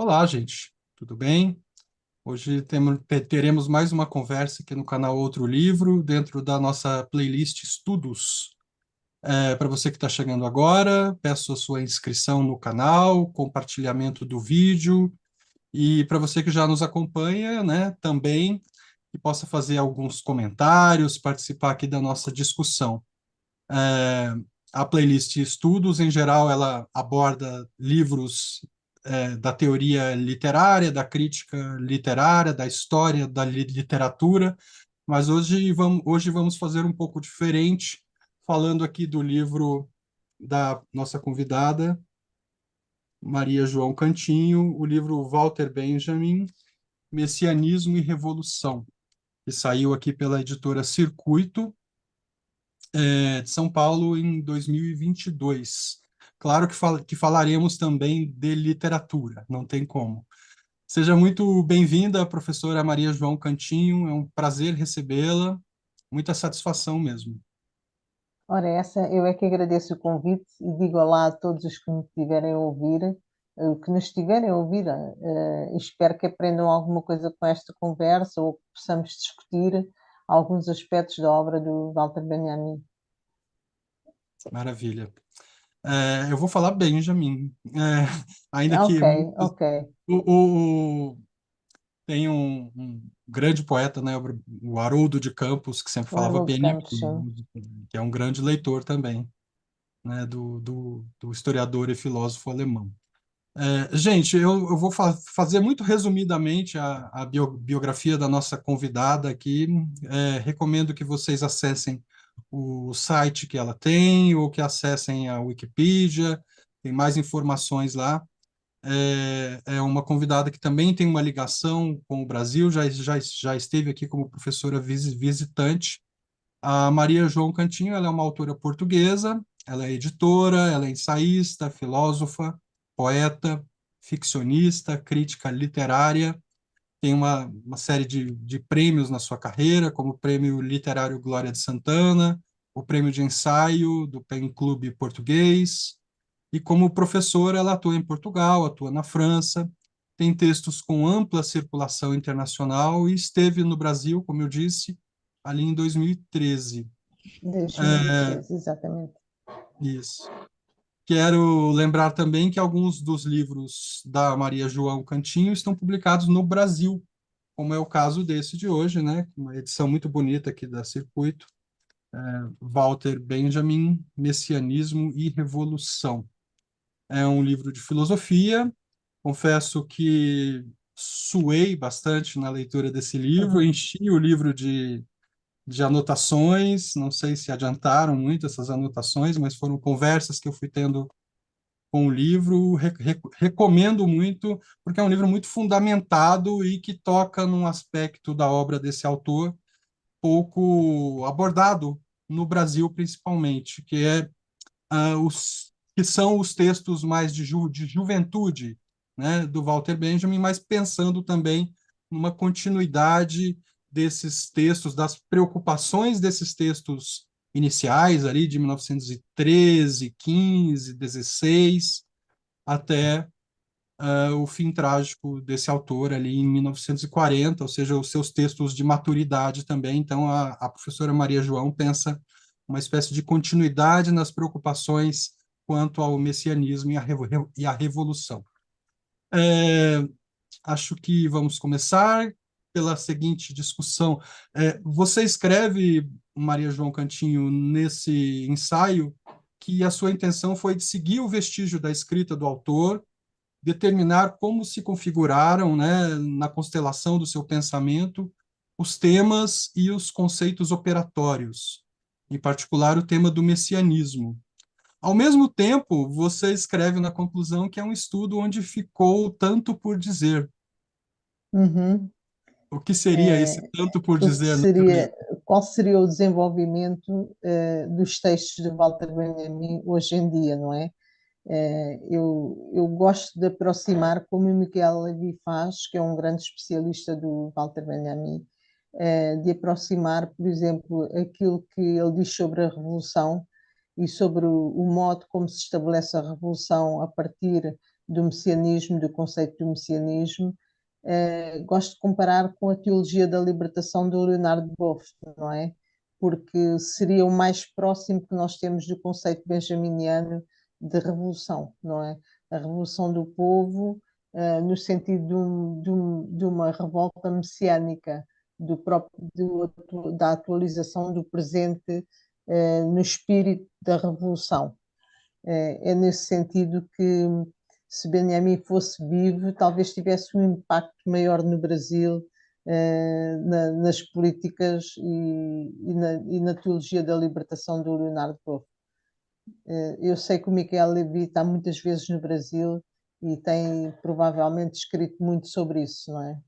Olá, gente, tudo bem? Hoje teremos mais uma conversa aqui no canal Outro Livro, dentro da nossa playlist Estudos. Para você que está chegando agora, peço a sua inscrição no canal, compartilhamento do vídeo, e para você que já nos acompanha, né, também, que possa fazer alguns comentários, participar aqui da nossa discussão. É, a playlist Estudos, em geral, ela aborda livros da teoria literária, da crítica literária, da história da literatura, mas hoje vamos fazer um pouco diferente, falando aqui do livro da nossa convidada, Maria João Cantinho, o livro Walter Benjamin, Messianismo e Revolução, que saiu aqui pela editora Circuito, de São Paulo em 2022. Claro que falaremos também de literatura, não tem como. Seja muito bem-vinda, professora Maria João Cantinho, é um prazer recebê-la, muita satisfação mesmo. Ora, eu é que agradeço o convite e digo olá a todos os que me tiverem a ouvir, que nos estiverem a ouvir, e espero que aprendam alguma coisa com esta conversa ou que possamos discutir alguns aspectos da obra do Walter Benjamin. Maravilha. Eu vou falar Benjamin, ainda que Ok, ok. o, tem um grande poeta, né, o Haroldo de Campos, que sempre O falava Haroldo Benjamin, Campos, sim. que é um grande leitor também, né, do historiador e filósofo alemão. Gente, eu vou fazer muito resumidamente a biografia da nossa convidada aqui. Recomendo que vocês acessem o site que ela tem ou que acessem a Wikipedia, tem mais informações lá. É uma convidada que também tem uma ligação com o Brasil, já esteve aqui como professora visitante. A Maria João Cantinho, ela é uma autora portuguesa, ela é editora, ela é ensaísta, filósofa, poeta, ficcionista, crítica literária, tem uma série de prêmios na sua carreira, como o Prêmio Literário Glória de Santana, o Prêmio de Ensaio do PEN Clube Português, e como professora ela atua em Portugal, atua na França, tem textos com ampla circulação internacional e esteve no Brasil, como eu disse, ali em 2013. 2013, exatamente. Isso. Quero lembrar também que alguns dos livros da Maria João Cantinho estão publicados no Brasil, como é o caso desse de hoje, né? Uma edição muito bonita aqui da Circuito, Walter Benjamin, Messianismo e Revolução. É um livro de filosofia. Confesso que suei bastante na leitura desse livro, Uhum. enchi o livro de anotações, não sei se adiantaram muito essas anotações, mas foram conversas que eu fui tendo com o livro. Recomendo muito, porque é um livro muito fundamentado e que toca num aspecto da obra desse autor pouco abordado no Brasil, principalmente, que é que são os textos mais de juventude, né, do Walter Benjamin, mas pensando também numa continuidade desses textos, das preocupações desses textos iniciais ali de 1913, 15, 16, até o fim trágico desse autor ali em 1940, ou seja, os seus textos de maturidade também. Então, a professora Maria João pensa uma espécie de continuidade nas preocupações quanto ao messianismo e à revolução. É, Acho que vamos começar pela seguinte discussão. Você escreve, Maria João Cantinho, nesse ensaio, que a sua intenção foi de seguir o vestígio da escrita do autor, determinar como se configuraram, né, na constelação do seu pensamento, os temas e os conceitos operatórios, em particular o tema do messianismo. Ao mesmo tempo, você escreve na conclusão que é um estudo onde ficou tanto por dizer. Uhum. O que seria esse tanto por O que dizer no seu seria, livro? qual seria o desenvolvimento dos textos de Walter Benjamin hoje em dia, não é? Eu gosto de aproximar, como o Miguel Levy faz, que é um grande especialista do Walter Benjamin, de aproximar, por exemplo, aquilo que ele diz sobre a revolução e sobre o modo como se estabelece a revolução a partir do messianismo, do conceito do messianismo. Gosto de comparar com a teologia da libertação do Leonardo Boff, não é? Porque seria o mais próximo que nós temos do conceito benjaminiano de revolução, não é? A revolução do povo, no sentido de uma revolta messiânica, da atualização do presente, no espírito da revolução. É nesse sentido que, se Benjamin fosse vivo, talvez tivesse um impacto maior no Brasil, nas políticas e na teologia da libertação do Leonardo Boff. Eu sei que o Miquel Levi está muitas vezes no Brasil e tem provavelmente escrito muito sobre isso, não é?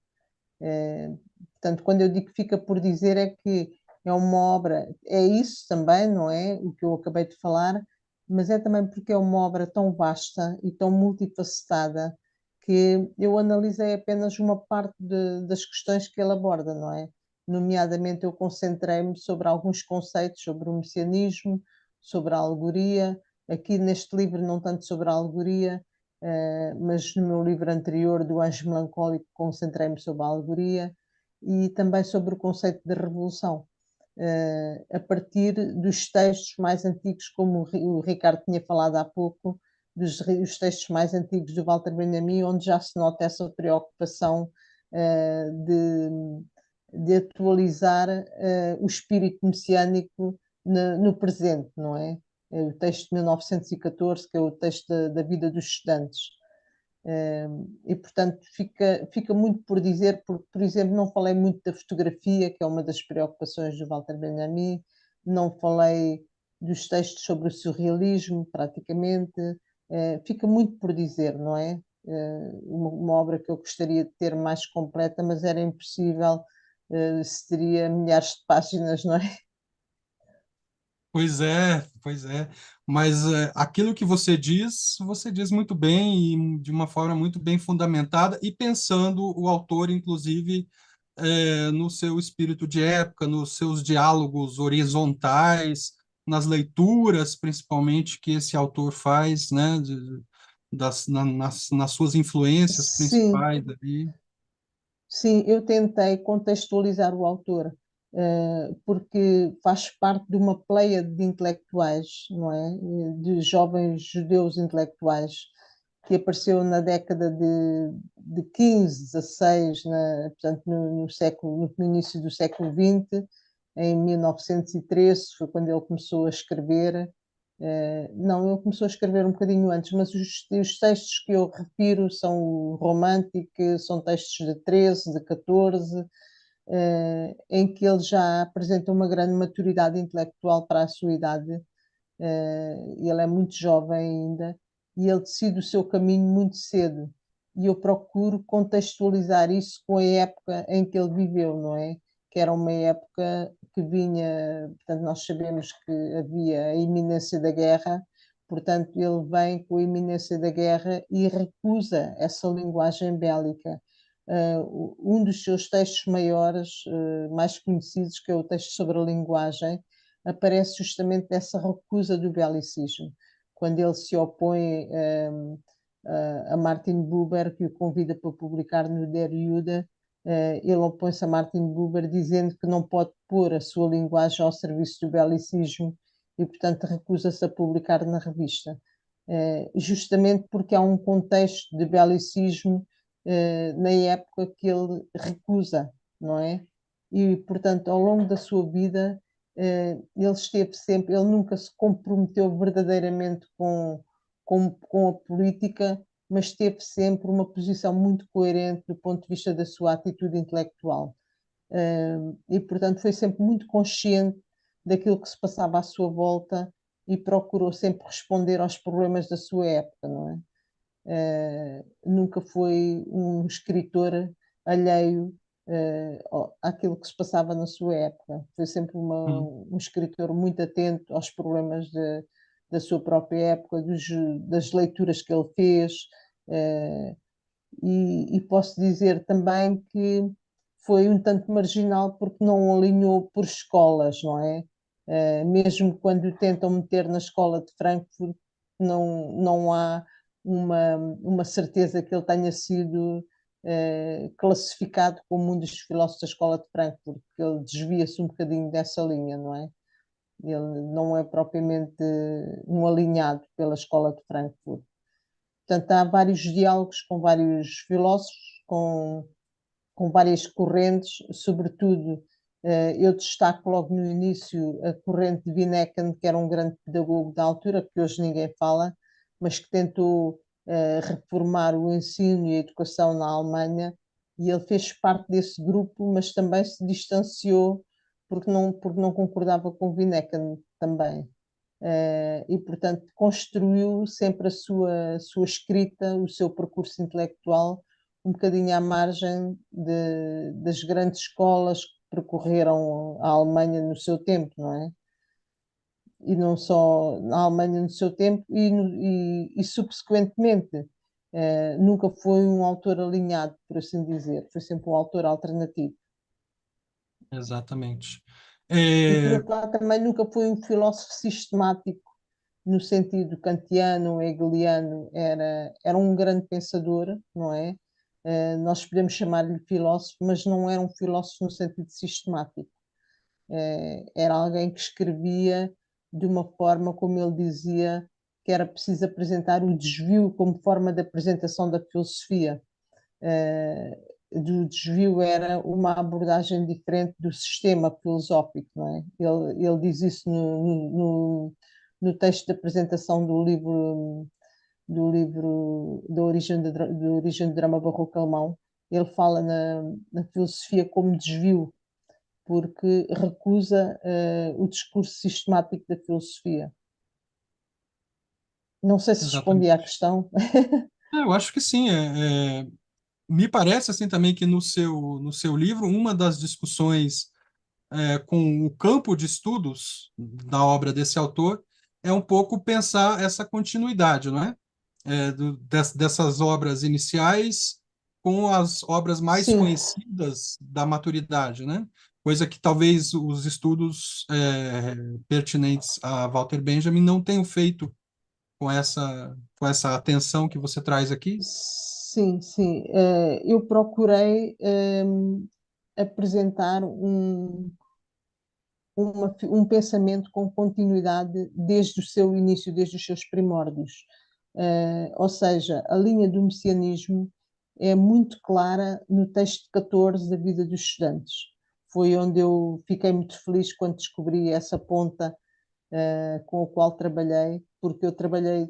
Portanto, quando eu digo que fica por dizer, é que é uma obra, é isso também, não é? O que eu acabei de falar, mas é também porque é uma obra tão vasta e tão multifacetada que eu analisei apenas uma parte das questões que ele aborda, não é? Nomeadamente, eu concentrei-me sobre alguns conceitos, sobre o messianismo, sobre a alegoria. Aqui neste livro, não tanto sobre a alegoria, mas no meu livro anterior, do Anjo Melancólico, concentrei-me sobre a alegoria e também sobre o conceito de revolução, a partir dos textos mais antigos, como o Ricardo tinha falado há pouco, dos textos mais antigos do Walter Benjamin, onde já se nota essa preocupação de atualizar o espírito messiânico no presente, não é? É o texto de 1914, que é o texto da vida dos estudantes. E, portanto, fica muito por dizer, porque, por exemplo, não falei muito da fotografia, que é uma das preocupações do Walter Benjamin, não falei dos textos sobre o surrealismo, praticamente. Fica muito por dizer, não é? Uma obra que eu gostaria de ter mais completa, mas era impossível, se teria milhares de páginas, não é? Pois é, pois é. Mas aquilo que você diz muito bem e de uma forma muito bem fundamentada e pensando o autor, inclusive, no seu espírito de época, nos seus diálogos horizontais, nas leituras, principalmente, que esse autor faz, né, nas suas influências Sim, principais ali. sim, eu tentei contextualizar o autor, porque faz parte de uma pleia de intelectuais, não é? De jovens judeus intelectuais que apareceu na década de 15, 16, portanto, no início do século XX, em 1913, foi quando ele começou a escrever. Não, ele começou a escrever um bocadinho antes, mas os textos que eu refiro são o romântico, são textos de 13, de 14, em que ele já apresenta uma grande maturidade intelectual para a sua idade. Ele é muito jovem ainda e ele decide o seu caminho muito cedo. E eu procuro contextualizar isso com a época em que ele viveu, não é? Que era uma época que vinha, portanto, nós sabemos que havia a iminência da guerra, portanto, ele vem com a iminência da guerra e recusa essa linguagem bélica. Um dos seus textos maiores, mais conhecidos, que é o texto sobre a linguagem, aparece justamente nessa recusa do belicismo, quando ele se opõe a Martin Buber, que o convida para publicar no Der Jude. Ele opõe-se a Martin Buber, dizendo que não pode pôr a sua linguagem ao serviço do belicismo e, portanto, recusa-se a publicar na revista. Justamente porque há um contexto de belicismo na época que ele recusa, não é? E, portanto, ao longo da sua vida, ele esteve sempre, ele nunca se comprometeu verdadeiramente com a política, mas teve sempre uma posição muito coerente do ponto de vista da sua atitude intelectual. E, portanto, foi sempre muito consciente daquilo que se passava à sua volta e procurou sempre responder aos problemas da sua época, não é? Nunca foi um escritor alheio àquilo que se passava na sua época. Foi sempre Hum. um escritor muito atento aos problemas da sua própria época, das leituras que ele fez, uh, e posso dizer também que foi um tanto marginal porque não alinhou por escolas, não é? Mesmo quando o tentam meter na escola de Frankfurt, não há uma certeza que ele tenha sido classificado como um dos filósofos da Escola de Frankfurt, porque ele desvia-se um bocadinho dessa linha, não é? Ele não é propriamente um alinhado pela Escola de Frankfurt. Portanto, há vários diálogos com vários filósofos, com várias correntes, sobretudo eu destaco logo no início a corrente de Winneken, que era um grande pedagogo da altura, que hoje ninguém fala, mas que tentou reformar o ensino e a educação na Alemanha, e ele fez parte desse grupo, mas também se distanciou porque não concordava com Winneken também. E, portanto, construiu sempre a sua escrita, o seu percurso intelectual, um bocadinho à margem das grandes escolas que percorreram a Alemanha no seu tempo, não é? E não só na Alemanha no seu tempo, e subsequentemente. Nunca foi um autor alinhado, por assim dizer, foi sempre um autor alternativo. Exatamente. E por É, outro lado, também nunca foi um filósofo sistemático, no sentido kantiano, hegeliano, era um grande pensador, não é? Nós podemos chamar-lhe filósofo, mas não era um filósofo no sentido sistemático. Era alguém que escrevia de uma forma, como ele dizia, que era preciso apresentar o desvio como forma de apresentação da filosofia. Do desvio era uma abordagem diferente do sistema filosófico, não é? Ele diz isso no texto de apresentação do livro da origem do drama barroco alemão. Ele fala na filosofia como desvio, porque recusa o discurso sistemático da filosofia. Não sei se respondi à exatamente. questão. Eu acho que sim. Me parece assim também que no seu livro, uma das discussões com o campo de estudos da obra desse autor é um pouco pensar essa continuidade, não é? Dessas obras iniciais com as obras mais Sim, conhecidas da maturidade, né? Coisa que talvez os estudos pertinentes a Walter Benjamin não tenham feito com essa atenção que você traz aqui. sim, sim. Eu procurei apresentar um pensamento com continuidade desde o seu início, desde os seus primórdios. Ou seja, a linha do messianismo é muito clara no texto 14 da vida dos estudantes. Foi onde eu fiquei muito feliz quando descobri essa ponta com a qual trabalhei, porque eu trabalhei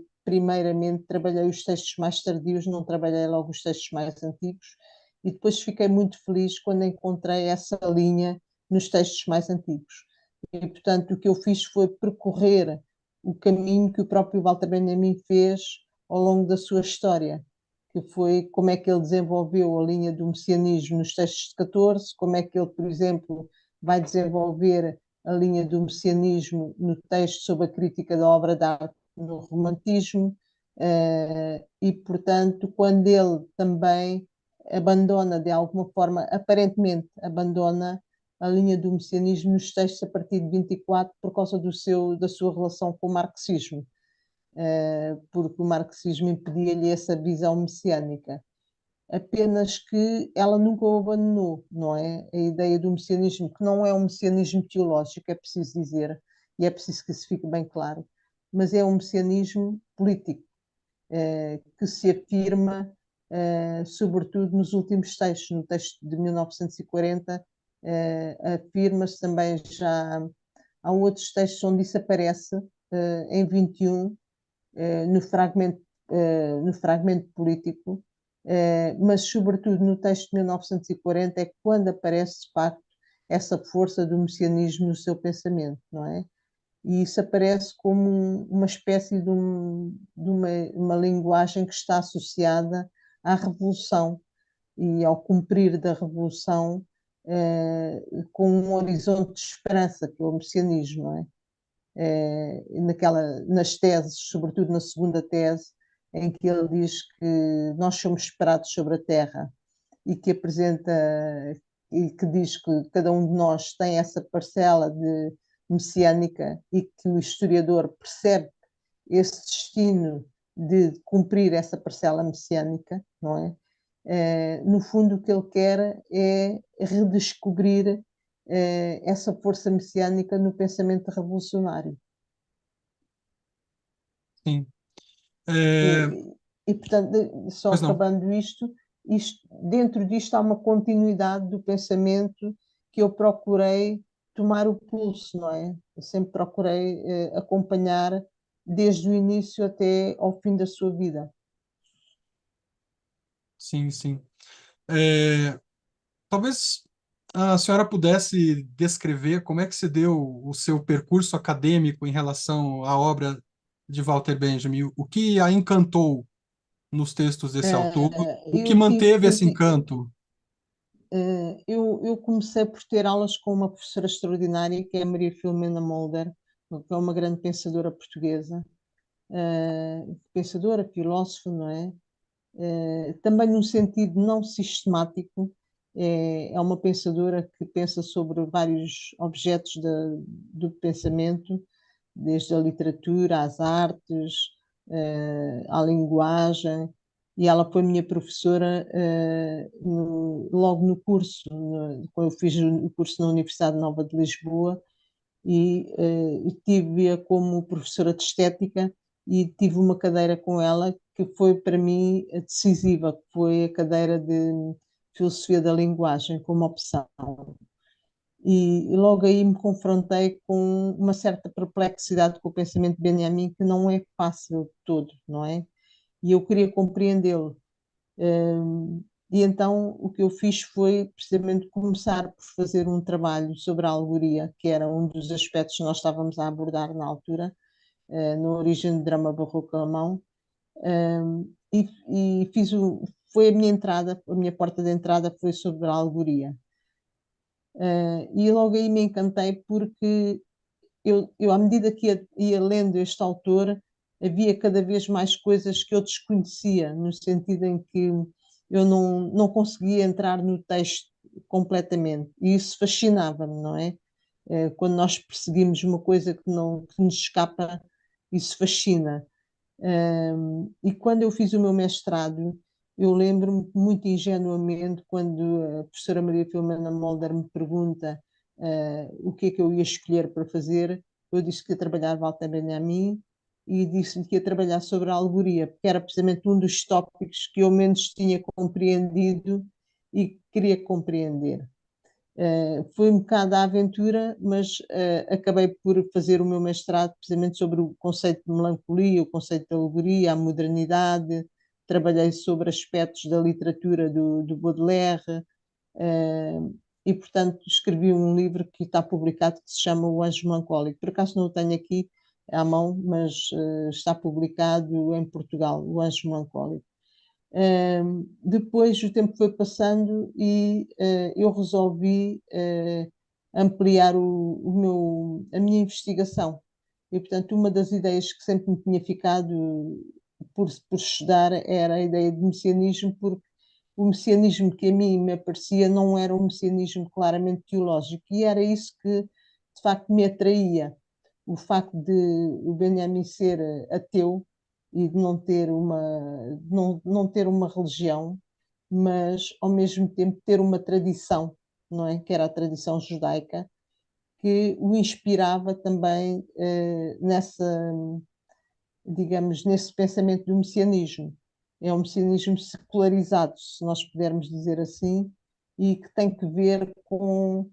os textos mais tardios, não trabalhei logo os textos mais antigos, e depois fiquei muito feliz quando encontrei essa linha nos textos mais antigos. E, portanto, o que eu fiz foi percorrer o caminho que o próprio Walter Benjamin fez ao longo da sua história, que foi como é que ele desenvolveu a linha do messianismo nos textos de 14, como é que ele, por exemplo, vai desenvolver a linha do messianismo no texto sobre a crítica da obra de arte no romantismo, e, portanto, quando ele também abandona, de alguma forma, aparentemente abandona a linha do messianismo nos textos a partir de 24 por causa da sua relação com o marxismo, porque o marxismo impedia-lhe essa visão messiânica. Apenas que ela nunca o abandonou, não é? A ideia do messianismo, que não é um messianismo teológico, é preciso dizer, e é preciso que isso fique bem claro, mas é um messianismo político, que se afirma, sobretudo nos últimos textos, no texto de 1940, afirma-se também já. Há outros textos onde isso aparece, em 21, no fragmento político, mas sobretudo no texto de 1940 é quando aparece de facto essa força do messianismo no seu pensamento, não é? E isso aparece como uma espécie de uma linguagem que está associada à revolução e ao cumprir da revolução, com um horizonte de esperança, que é o messianismo, não é? Nas teses, sobretudo na segunda tese, em que ele diz que nós somos esperados sobre a Terra e que apresenta e que diz que cada um de nós tem essa parcela messiânica e que o historiador percebe esse destino de cumprir essa parcela messiânica, não é? No fundo, o que ele quer é redescobrir essa força messiânica no pensamento revolucionário. sim. E, É, portanto, só pois não. acabando dentro disto há uma continuidade do pensamento que eu procurei tomar o pulso, não é? Eu sempre procurei acompanhar desde o início até ao fim da sua vida. Sim, sim. É, talvez a senhora pudesse descrever como é que se deu o seu percurso acadêmico em relação à obra de Walter Benjamin, o que a encantou nos textos desse autor, o que Eu tive, manteve esse encanto. eu comecei por ter aulas com uma professora extraordinária, que é a Maria Filomena Mulder, que é uma grande pensadora portuguesa, pensadora, filósofa, não é? Também num sentido não sistemático, é uma pensadora que pensa sobre vários objetos do pensamento, desde a literatura às artes, à linguagem, e ela foi minha professora logo no curso, quando eu fiz o curso na Universidade Nova de Lisboa, e tive-a como professora de estética e tive uma cadeira com ela que foi para mim decisiva, que foi a cadeira de filosofia da linguagem como opção. E logo aí me confrontei com uma certa perplexidade com o pensamento de Benjamin, que não é fácil de todo, não é? E eu queria compreendê-lo. E então o que eu fiz foi precisamente começar por fazer um trabalho sobre a alegoria, que era um dos aspectos que nós estávamos a abordar na altura, na origem do drama barroco alemão, e foi a minha entrada, a minha porta de entrada foi sobre a alegoria. E logo aí me encantei porque à medida que ia lendo este autor, havia cada vez mais coisas que eu desconhecia, no sentido em que eu não conseguia entrar no texto completamente. E isso fascinava-me, não é? Quando nós perseguimos uma coisa que nos escapa, isso fascina. E quando eu fiz o meu mestrado, eu lembro-me muito ingenuamente quando a professora Maria Filomena Molder me pergunta o que é que eu ia escolher para fazer, eu disse que ia trabalhar Walter Benjamin e disse-lhe que ia trabalhar sobre a alegoria, porque era precisamente um dos tópicos que eu menos tinha compreendido e que queria compreender. Foi um bocado à aventura, mas acabei por fazer o meu mestrado precisamente sobre o conceito de melancolia, o conceito de alegoria, a modernidade. Trabalhei sobre aspectos da literatura do Baudelaire, e, portanto, escrevi um livro que está publicado que se chama O Anjo Melancólico. Por acaso não o tenho aqui à mão, mas está publicado em Portugal, O Anjo Melancólico. Depois o tempo foi passando e eu resolvi ampliar a minha investigação. E, portanto, uma das ideias que sempre me tinha ficado por estudar era a ideia de messianismo, porque o messianismo que a mim me aparecia não era um messianismo claramente teológico, e era isso que, de facto, me atraía. O facto de o Benjamin ser ateu e de não ter uma religião, mas ao mesmo tempo ter uma tradição, não é? Que era a tradição judaica, que o inspirava também digamos, nesse pensamento do messianismo. É um messianismo secularizado, se nós pudermos dizer assim, e que tem que ver com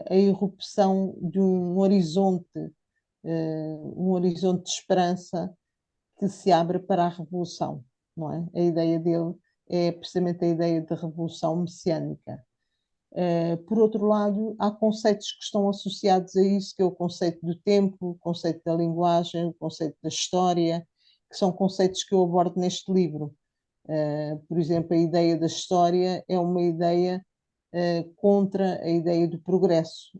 a irrupção de um horizonte de esperança que se abre para a revolução, não é? A ideia dele é precisamente a ideia de revolução messiânica. Por outro lado, há conceitos que estão associados a isso, que é o conceito do tempo, o conceito da linguagem, o conceito da história, que são conceitos que eu abordo neste livro. Por exemplo, a ideia da história é uma ideia contra a ideia do progresso.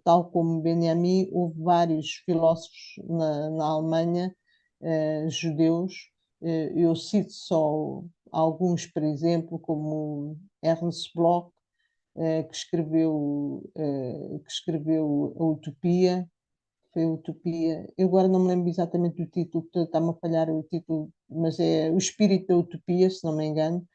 Tal como Benjamin, houve vários filósofos na Alemanha, judeus. Eu cito só alguns, por exemplo, como Ernst Bloch, que escreveu a Utopia, foi a Utopia. Eu agora não me lembro exatamente do título, está-me a falhar o título, mas é O Espírito da Utopia, se não me engano.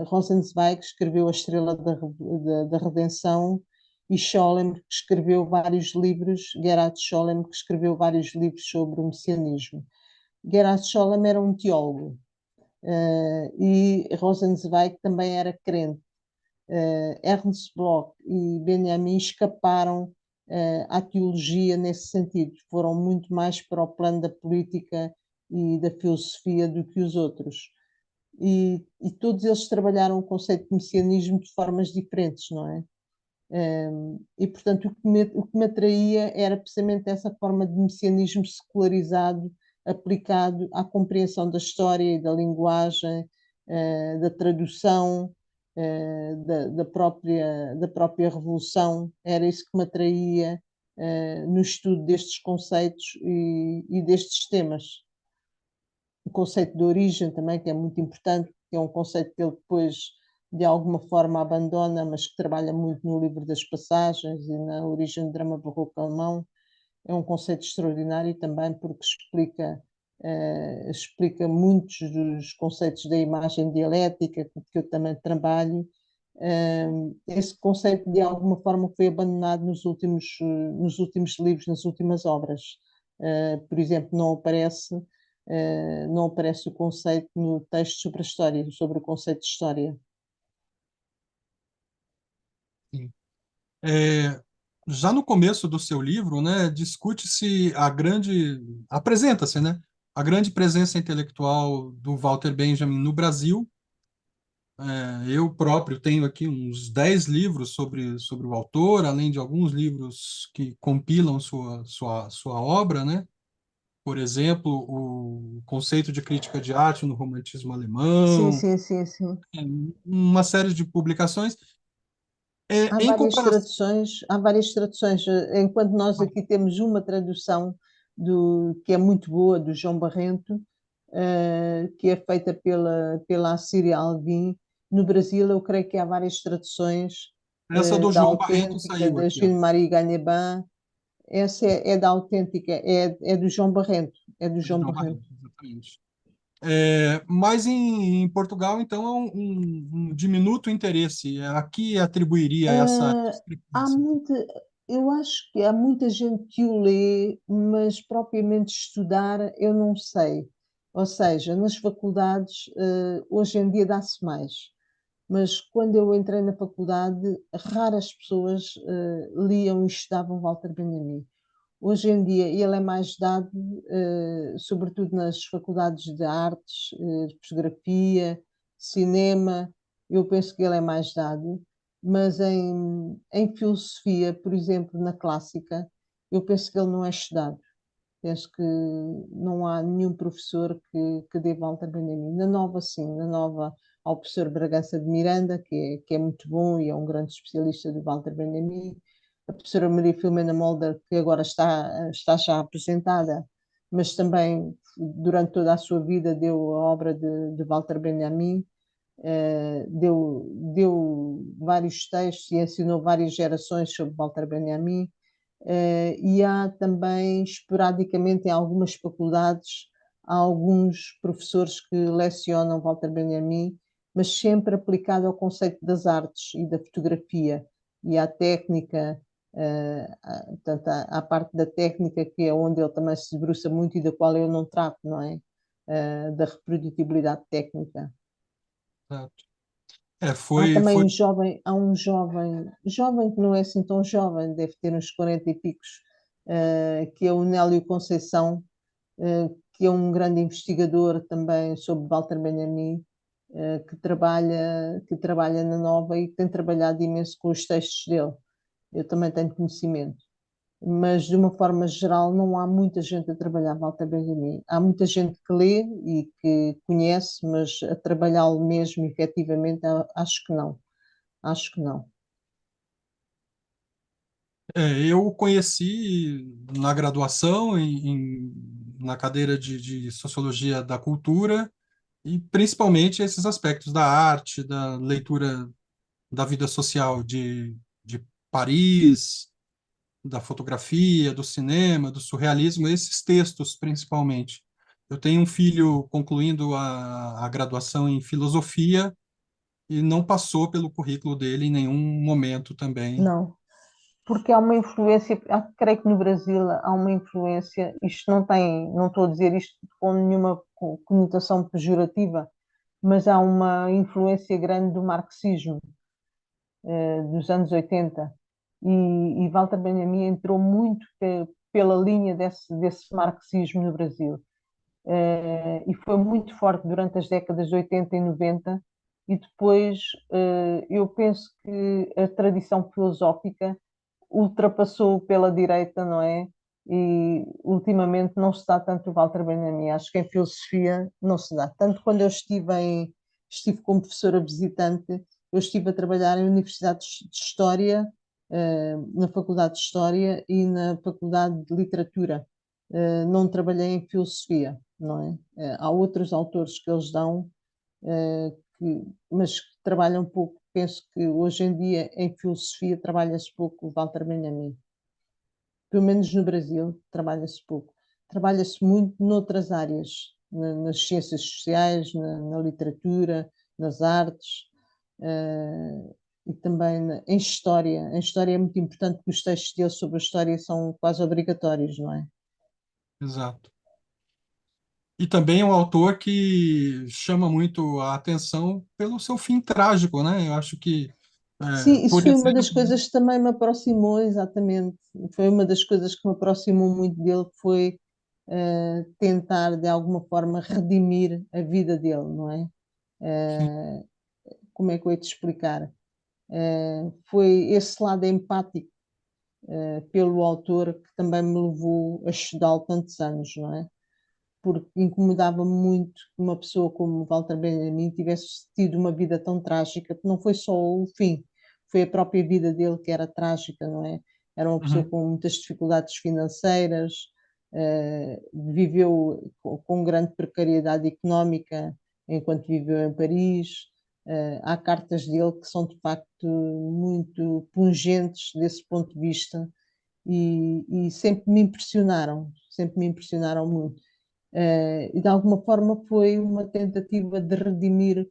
Rosenzweig escreveu A Estrela da Redenção e Scholem, que escreveu vários livros, Gerhard Scholem, que escreveu vários livros sobre o messianismo. Gerhard Scholem era um teólogo, e Rosenzweig também era crente. Ernst Bloch e Benjamin escaparam à teologia nesse sentido, foram muito mais para o plano da política e da filosofia do que os outros. E todos eles trabalharam o conceito de messianismo de formas diferentes, não é? E, portanto, o que me atraía era precisamente essa forma de messianismo secularizado, aplicado à compreensão da história e da linguagem, da tradução, da própria revolução. Era isso que me atraía, no estudo destes conceitos e destes temas. O conceito de origem também, que é muito importante, que é um conceito que ele depois, de alguma forma, abandona, mas que trabalha muito no livro das passagens e na origem do drama barroco alemão. É um conceito extraordinário também porque explica muitos dos conceitos da imagem dialética, que eu também trabalho. Esse conceito, de alguma forma, foi abandonado nos últimos livros, nas últimas obras. Por exemplo, não aparece o conceito no texto sobre a história, sobre o conceito de história. Sim. É, já no começo do seu livro, né, discute-se apresenta-se, né, a grande presença intelectual do Walter Benjamin no Brasil. Eu próprio tenho aqui uns 10 livros sobre o autor, além de alguns livros que compilam sua obra, né? Por exemplo, o conceito de crítica de arte no romantismo Sim, alemão, sim, sim, sim. é, uma série de publicações. Há Em várias comparação, traduções, há várias traduções. Enquanto nós aqui temos uma tradução que é muito boa, do João Barrento, que é feita pela Assíria Alvim. No Brasil, eu creio que há várias traduções, essa do da João Barreto Autêntica, saiu da aqui, ó. Gilles-Marie Gagneban. Essa é da Autêntica, é do João Barrento. É do De João João Barrento. Barreto, exatamente. Mas em Portugal, então, é um diminuto interesse. Aqui atribuiria essa Há discrepância. muita, eu acho que há muita gente que o lê, mas propriamente estudar, eu não sei. Ou seja, nas faculdades, hoje em dia dá-se mais. Mas quando eu entrei na faculdade, raras pessoas liam e estudavam Walter Benjamin. Hoje em dia ele é mais dado, sobretudo nas faculdades de artes, de fotografia, cinema. Eu penso que ele é mais dado, mas em filosofia, por exemplo, na clássica, eu penso que ele não é estudado. Penso que não há nenhum professor que dê Walter Benjamin. Na Nova, sim, na Nova há o professor Bragança de Miranda, que é muito bom e é um grande especialista do Walter Benjamin. A professora Maria Filomena Molder, que agora está já aposentada, mas também durante toda a sua vida deu a obra de Walter Benjamin, deu vários textos e ensinou várias gerações sobre Walter Benjamin. E há também, esporadicamente, em algumas faculdades, há alguns professores que lecionam Walter Benjamin, mas sempre aplicado ao conceito das artes e da fotografia e à técnica, portanto, à parte da técnica, que é onde ele também se debruça muito e da qual eu não trato, não é? Da reprodutibilidade técnica. Certo. Há também Foi jovem que não é assim tão jovem, deve ter uns 40 e picos, que é o Nélio Conceição, que é um grande investigador também sobre Walter Benjamin, que trabalha na Nova e que tem trabalhado imenso com os textos dele. Eu também tenho conhecimento, mas de uma forma geral não há muita gente a trabalhar Walter Benjamin. Há muita gente que lê e que conhece, mas a trabalhá-lo mesmo, efetivamente, acho que não. Acho que não. eu o conheci na graduação, na cadeira de Sociologia da Cultura, e principalmente esses aspectos da arte, da leitura da vida social de Paris, da fotografia, do cinema, do surrealismo, esses textos principalmente. Eu tenho um filho concluindo a graduação em filosofia e não passou pelo currículo dele em nenhum momento também. Não, porque há uma influência, creio que no Brasil há uma influência, isto não tem, não estou a dizer isto com nenhuma conotação pejorativa, mas há uma influência grande do marxismo, dos anos 80, e Walter Benjamin entrou muito pela linha desse marxismo no Brasil. E foi muito forte durante as décadas de 80 e 90, e depois eu penso que a tradição filosófica ultrapassou pela direita, não é? E ultimamente não se dá tanto o Walter Benjamin. Acho que em filosofia não se dá. Tanto quando eu estive como professora visitante, eu estive a trabalhar em universidades de História, na Faculdade de História e na Faculdade de Literatura. Não trabalhei em filosofia, não é? Há outros autores que eles dão, mas que trabalham pouco. Penso que hoje em dia em filosofia trabalha-se pouco o Walter Benjamin. Pelo menos no Brasil trabalha-se pouco. Trabalha-se muito noutras áreas, nas ciências sociais, na literatura, nas artes, e também em história. Em história é muito importante que os textos dele sobre a história são quase obrigatórios, não é? Exato. E também é um autor que chama muito a atenção pelo seu fim trágico, né? Eu acho que, Sim, isso por foi uma exemplo, das coisas que também me aproximou, exatamente. Foi uma das coisas que me aproximou muito dele, foi tentar de alguma forma redimir a vida dele, não é? sim, Eh, Como é que eu ia te explicar? Foi esse lado empático pelo autor que também me levou a estudá-lo tantos anos, não é? Porque incomodava-me muito que uma pessoa como Walter Benjamin tivesse tido uma vida tão trágica, que não foi só o fim, foi a própria vida dele que era trágica, não é? Era uma pessoa uhum, com muitas dificuldades financeiras, viveu com grande precariedade económica enquanto viveu em Paris. Há cartas dele que são de facto muito pungentes desse ponto de vista e sempre me impressionaram muito. E de alguma forma foi uma tentativa de redimir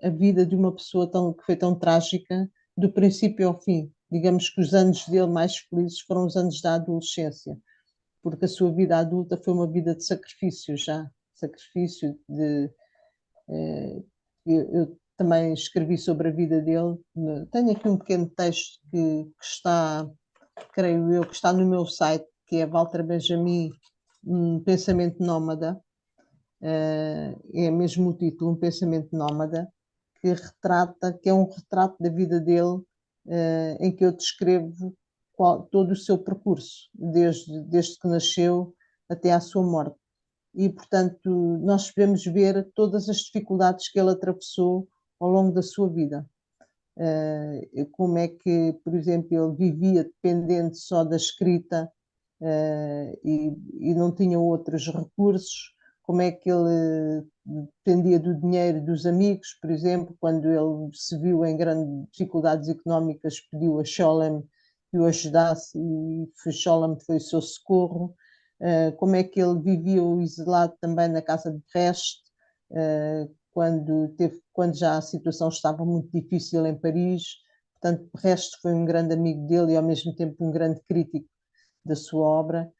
a vida de uma pessoa que foi tão trágica do princípio ao fim. Digamos que os anos dele mais felizes foram os anos da adolescência, porque a sua vida adulta foi uma vida de sacrifício já, sacrifício de... eu também escrevi sobre a vida dele, tenho aqui um pequeno texto que está, creio eu, que está no meu site, que é Walter Benjamin, um pensamento nómada, é mesmo o título, Um Pensamento Nómada, que é um retrato da vida dele, em que eu descrevo todo o seu percurso, desde que nasceu até à sua morte. E, portanto, nós podemos ver todas as dificuldades que ele atravessou ao longo da sua vida. Como é que, por exemplo, ele vivia dependente só da escrita, e não tinha outros recursos, como é que ele dependia do dinheiro dos amigos, por exemplo, quando ele se viu em grandes dificuldades económicas, pediu a Scholem que o ajudasse e Scholem foi o seu socorro. Como é que ele vivia isolado também na casa de Brest, quando já a situação estava muito difícil em Paris. Portanto, Brest foi um grande amigo dele e ao mesmo tempo um grande crítico da sua obra.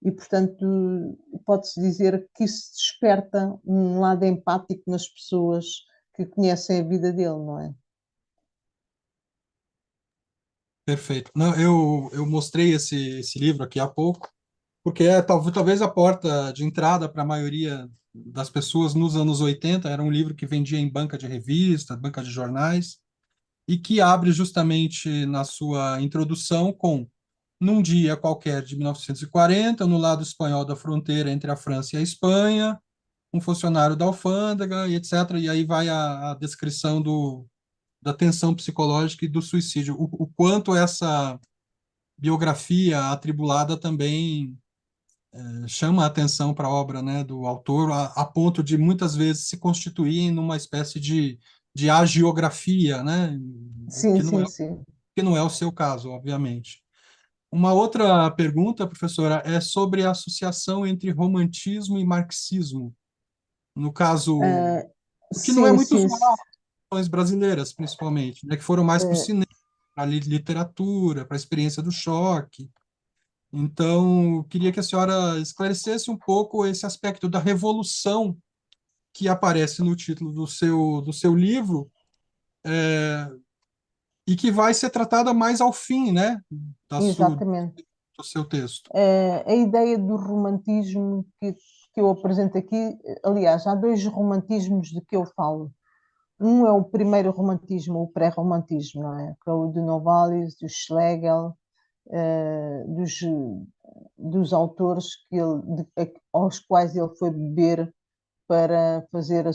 E, portanto, pode-se dizer que isso desperta um lado empático nas pessoas que conhecem a vida dele, não é? perfeito. Não, eu mostrei esse livro aqui há pouco, porque talvez a porta de entrada para a maioria das pessoas nos anos 80 era um livro que vendia em banca de revista, banca de jornais, e que abre justamente na sua introdução com num dia qualquer de 1940, no lado espanhol da fronteira entre a França e a Espanha, um funcionário da alfândega e etc. E aí vai a descrição da tensão psicológica e do suicídio. O quanto essa biografia atribulada também chama a atenção para a obra, né, do autor, a ponto de muitas vezes se constituir em uma espécie de agiografia, né, o Sim, que não é sim, sim. que não é o seu caso, obviamente. Uma outra pergunta, professora, é sobre a associação entre romantismo e marxismo. No caso, Ah, o que não é sim, muito sim, usual nas ações brasileiras, principalmente, né, que foram mais para o ah, cinema, para a literatura, para a experiência do choque. Então, eu queria que a senhora esclarecesse um pouco esse aspecto da revolução que aparece no título do seu livro, e que vai ser tratada mais ao fim, né, da sua, exatamente. do seu texto. A ideia do romantismo que eu apresento aqui, aliás, há dois romantismos de que eu falo. Um é o primeiro romantismo, o pré-romantismo, não é? Que é o de Novalis, do Schlegel, dos, dos autores aos quais ele foi beber para fazer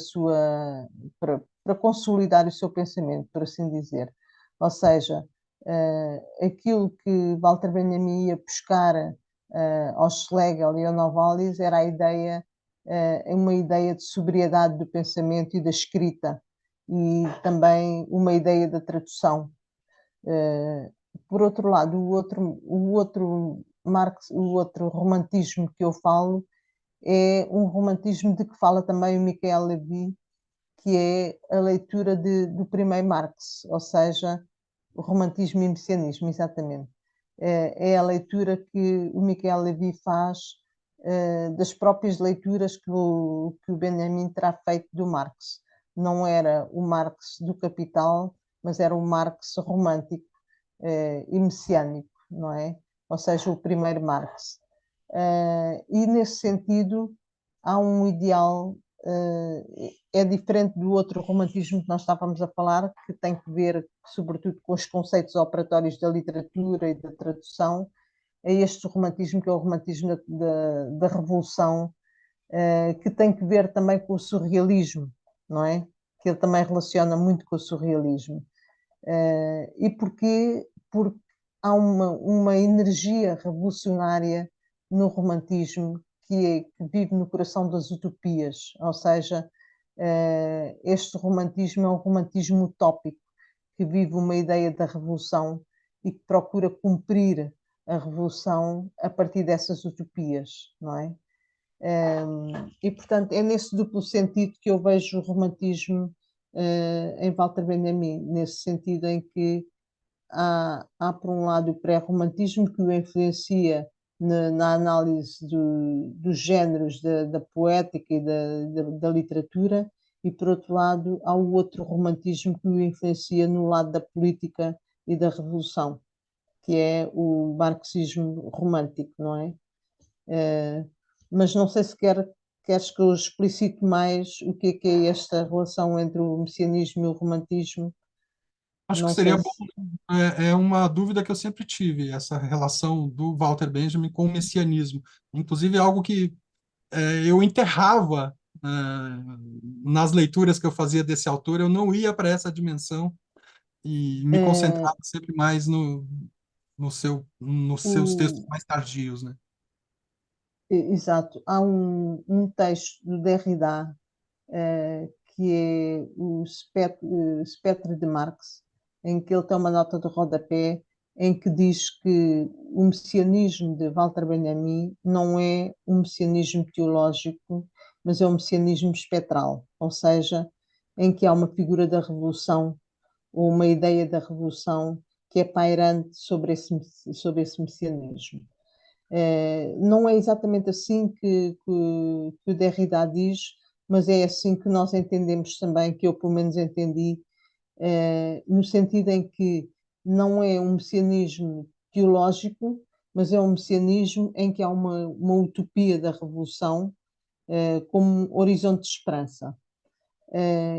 para consolidar o seu pensamento, por assim dizer. Ou seja, aquilo que Walter Benjamin ia buscar ao Schlegel e ao Novalis era uma ideia de sobriedade do pensamento e da escrita, e também uma ideia da tradução. Uh, por outro lado, o outro romantismo que eu falo é um romantismo de que fala também o Michael Levy, que é a leitura do primeiro Marx, ou seja, o romantismo e o messianismo, exatamente. É a leitura que o Michael Levy faz das próprias leituras que o Benjamin terá feito do Marx. Não era o Marx do Capital, mas era o Marx romântico e messiânico, não é? Ou seja, o primeiro Marx. E nesse sentido há um ideal, é diferente do outro romantismo que nós estávamos a falar, que tem que ver sobretudo com os conceitos operatórios da literatura e da tradução. É este romantismo que é o romantismo da Revolução, que tem que ver também com o surrealismo, não é? Que ele também relaciona muito com o surrealismo. E porquê? Porque há uma energia revolucionária no romantismo que vive no coração das utopias, ou seja, este romantismo é um romantismo utópico, que vive uma ideia da revolução e que procura cumprir a revolução a partir dessas utopias, não é? E, portanto, é nesse duplo sentido que eu vejo o romantismo em Walter Benjamin, nesse sentido em que por um lado, o pré-romantismo que o influencia na análise dos géneros da poética e da literatura, e, por outro lado, há o outro romantismo que o influencia no lado da política e da revolução, que é o marxismo romântico, não é? Mas não sei se queres que eu explicite mais o que é esta relação entre o messianismo e o romantismo. Acho que Não seria sei bom, se. é uma dúvida que eu sempre tive, essa relação do Walter Benjamin com o messianismo. Inclusive, é algo que eu enterrava nas leituras que eu fazia desse autor, eu não ia para essa dimensão e me eh, concentrava sempre mais nos seus textos o, mais tardios, né? Exato. Há um texto do Derrida, que é o Spectre de Marx, em que ele tem uma nota de rodapé em que diz que o messianismo de Walter Benjamin não é um messianismo teológico, mas é um messianismo espectral, ou seja, em que há uma figura da revolução ou uma ideia da revolução que é pairante sobre esse messianismo. Não é exatamente assim que o Derrida diz, mas é assim que nós entendemos também, que eu pelo menos entendi, no sentido em que não é um messianismo teológico, mas é um messianismo em que há uma utopia da revolução, como um horizonte de esperança.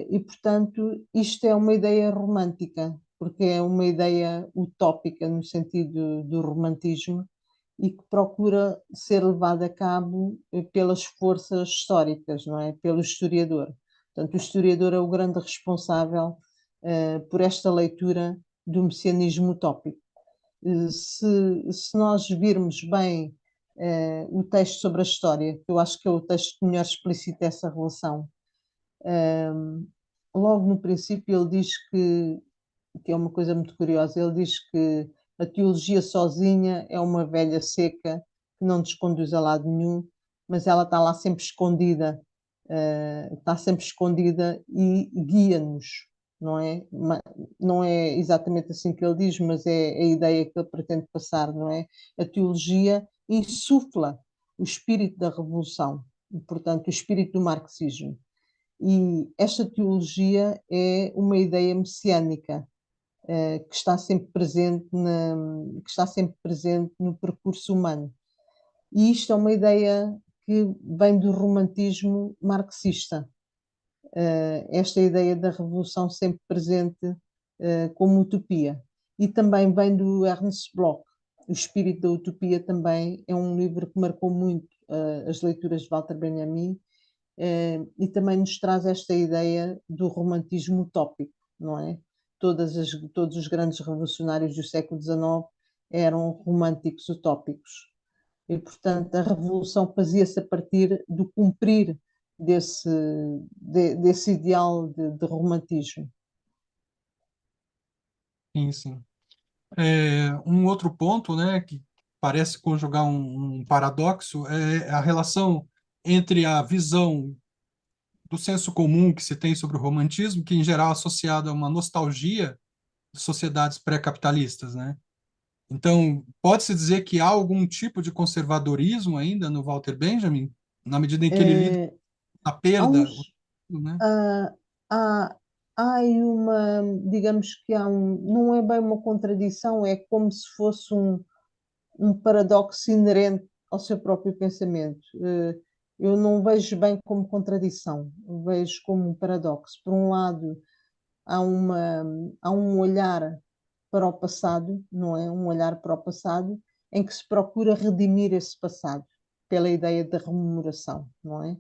E, portanto, isto é uma ideia romântica, porque é uma ideia utópica no sentido do romantismo e que procura ser levada a cabo pelas forças históricas, não é? Pelo historiador. Portanto, o historiador é o grande responsável por esta leitura do messianismo utópico. Se nós virmos bem o texto sobre a história, que eu acho que é o texto que melhor explicita essa relação, logo no princípio ele diz que que é uma coisa muito curiosa. Ele diz que a teologia sozinha é uma velha seca que não nos conduz a lado nenhum, mas ela está lá sempre escondida, está sempre escondida e guia-nos, não é? Não é exatamente assim que ele diz, mas é a ideia que ele pretende passar, não é? A teologia insufla o espírito da revolução, e, portanto, o espírito do marxismo. E esta teologia é uma ideia messiânica, que está sempre presente que está sempre presente no percurso humano. E isto é uma ideia que vem do romantismo marxista. Esta ideia da revolução sempre presente, como utopia. E também vem do Ernst Bloch. O Espírito da Utopia também é um livro que marcou muito as leituras de Walter Benjamin, e também nos traz esta ideia do romantismo utópico, não é? Todos os grandes revolucionários do século XIX eram românticos utópicos. E, portanto, a revolução fazia-se a partir do cumprir desse, desse ideal de romantismo. Sim, sim. Um outro ponto, né, que parece conjugar um paradoxo é a relação entre a visão do senso comum que se tem sobre o romantismo, que em geral é associada a uma nostalgia de sociedades pré-capitalistas, né? Então, pode-se dizer que há algum tipo de conservadorismo ainda no Walter Benjamin, na medida em que ele lida Eh, com a há perda, uns, né? há, há, há aí uma, digamos que não é bem uma contradição, é como se fosse um paradoxo inerente ao seu próprio pensamento. Eu não vejo bem como contradição, vejo como um paradoxo. Por um lado, há um olhar para o passado, não é? Um olhar para o passado em que se procura redimir esse passado pela ideia da rememoração, não é?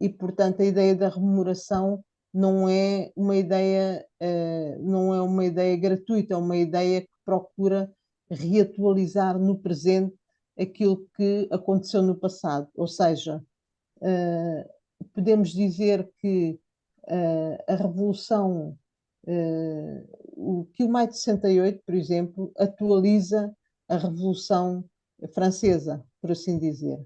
E, portanto, a ideia da rememoração não é uma ideia gratuita, é uma ideia que procura reatualizar no presente aquilo que aconteceu no passado. Ou seja, podemos dizer que a Revolução, que o Maio de 68, por exemplo, atualiza a Revolução Francesa, por assim dizer,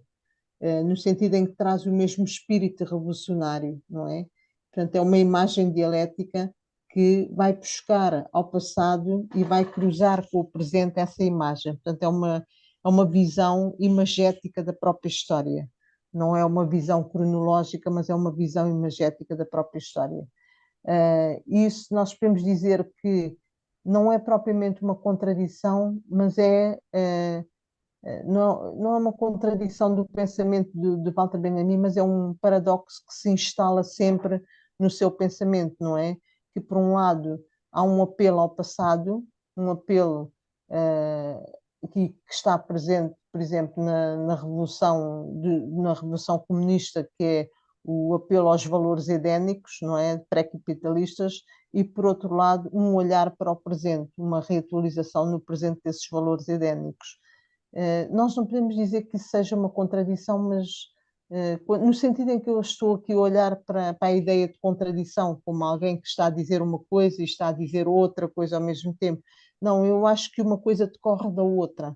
no sentido em que traz o mesmo espírito revolucionário, não é? Portanto, é uma imagem dialética que vai buscar ao passado e vai cruzar com o presente essa imagem. Portanto, é uma visão imagética da própria história. Não é uma visão cronológica, mas é uma visão imagética da própria história. Isso nós podemos dizer que não é propriamente uma contradição, mas não é uma contradição do pensamento de Walter Benjamin, mas é um paradoxo que se instala sempre no seu pensamento, não é? Que, por um lado, há um apelo ao passado, um apelo que está presente, por exemplo, na Revolução Comunista, que é o apelo aos valores edénicos, não é? Pré-capitalistas, e, por outro lado, um olhar para o presente, uma reatualização no presente desses valores edénicos. Nós não podemos dizer que isso seja uma contradição, mas no sentido em que eu estou aqui a olhar para a ideia de contradição, como alguém que está a dizer uma coisa e está a dizer outra coisa ao mesmo tempo. Não, eu acho que uma coisa decorre da outra.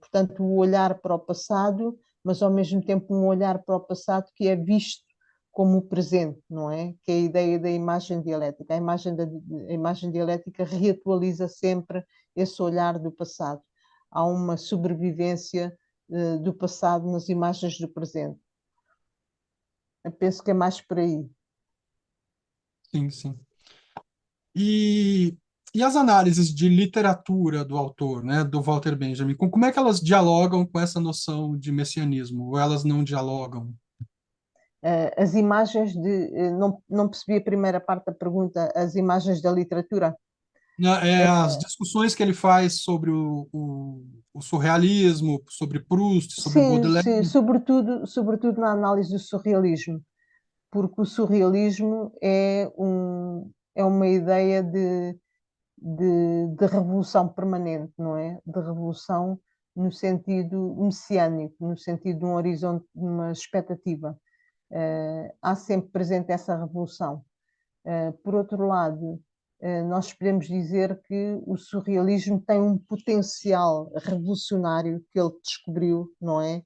Portanto, o olhar para o passado, mas ao mesmo tempo um olhar para o passado que é visto como o presente, não é? Que é a ideia da imagem dialética. A imagem dialética reatualiza sempre esse olhar do passado. Há uma sobrevivência do passado nas imagens do presente. Eu penso que é mais por aí. Sim, sim. E, e as análises de literatura do autor, né, do Walter Benjamin, como é que elas dialogam com essa noção de messianismo? Ou elas não dialogam? As imagens não percebi a primeira parte da pergunta, as imagens da literatura. As discussões que ele faz sobre o surrealismo, sobre Proust, sobre Sim, sim, Baudelaire. sobretudo na análise do surrealismo, porque o surrealismo é uma ideia de revolução permanente, não é? De revolução no sentido messiânico, no sentido de um horizonte, de uma expectativa. Há sempre presente essa revolução. Por outro lado, nós podemos dizer que o surrealismo tem um potencial revolucionário que ele descobriu, não é?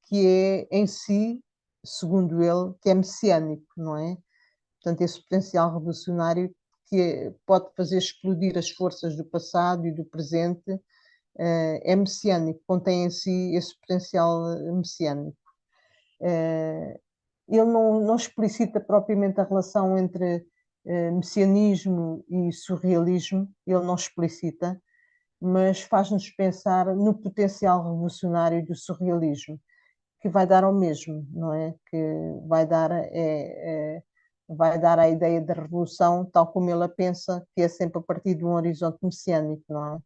Que é em si, segundo ele, que é messiânico, não é? Portanto, esse potencial revolucionário pode fazer explodir as forças do passado e do presente, é messiânico, contém em si esse potencial messiânico. Ele não explicita propriamente a relação entre messianismo e surrealismo, ele não explicita, mas faz-nos pensar no potencial revolucionário do surrealismo, que vai dar ao mesmo, não é? Que vai dar a ideia da revolução, tal como ele a pensa, que é sempre a partir de um horizonte messiânico, não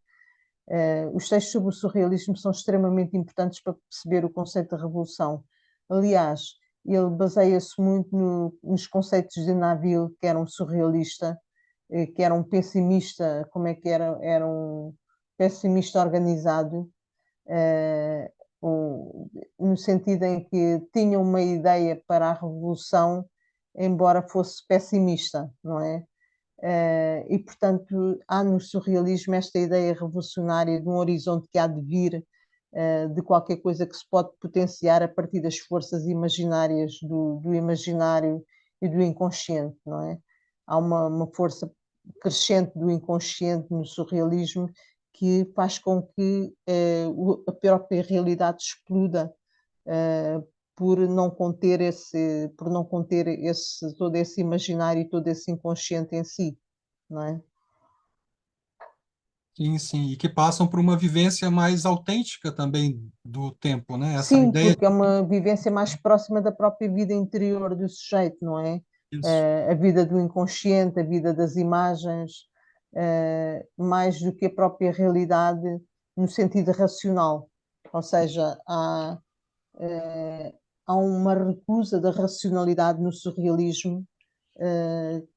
é? Os textos sobre o surrealismo são extremamente importantes para perceber o conceito de revolução. Aliás, ele baseia-se muito nos conceitos de Naville, que era um surrealista, que era um pessimista, como é que era? Era um pessimista organizado, eh, no sentido em que tinha uma ideia para a revolução, embora fosse pessimista, não é? E, portanto, há no surrealismo esta ideia revolucionária de um horizonte que há de vir, de qualquer coisa que se pode potenciar a partir das forças imaginárias do imaginário e do inconsciente, não é? Há uma força crescente do inconsciente no surrealismo que faz com que a própria realidade exploda, eh, por não conter todo esse imaginário e todo esse inconsciente em si, não é? Sim, sim, e que passam por uma vivência mais autêntica também do tempo, né? Essa Sim, ideia porque é uma vivência mais próxima da própria vida interior do sujeito, não é? disso. A vida do inconsciente, a vida das imagens, mais do que a própria realidade no sentido racional. Ou seja, há uma recusa da racionalidade no surrealismo,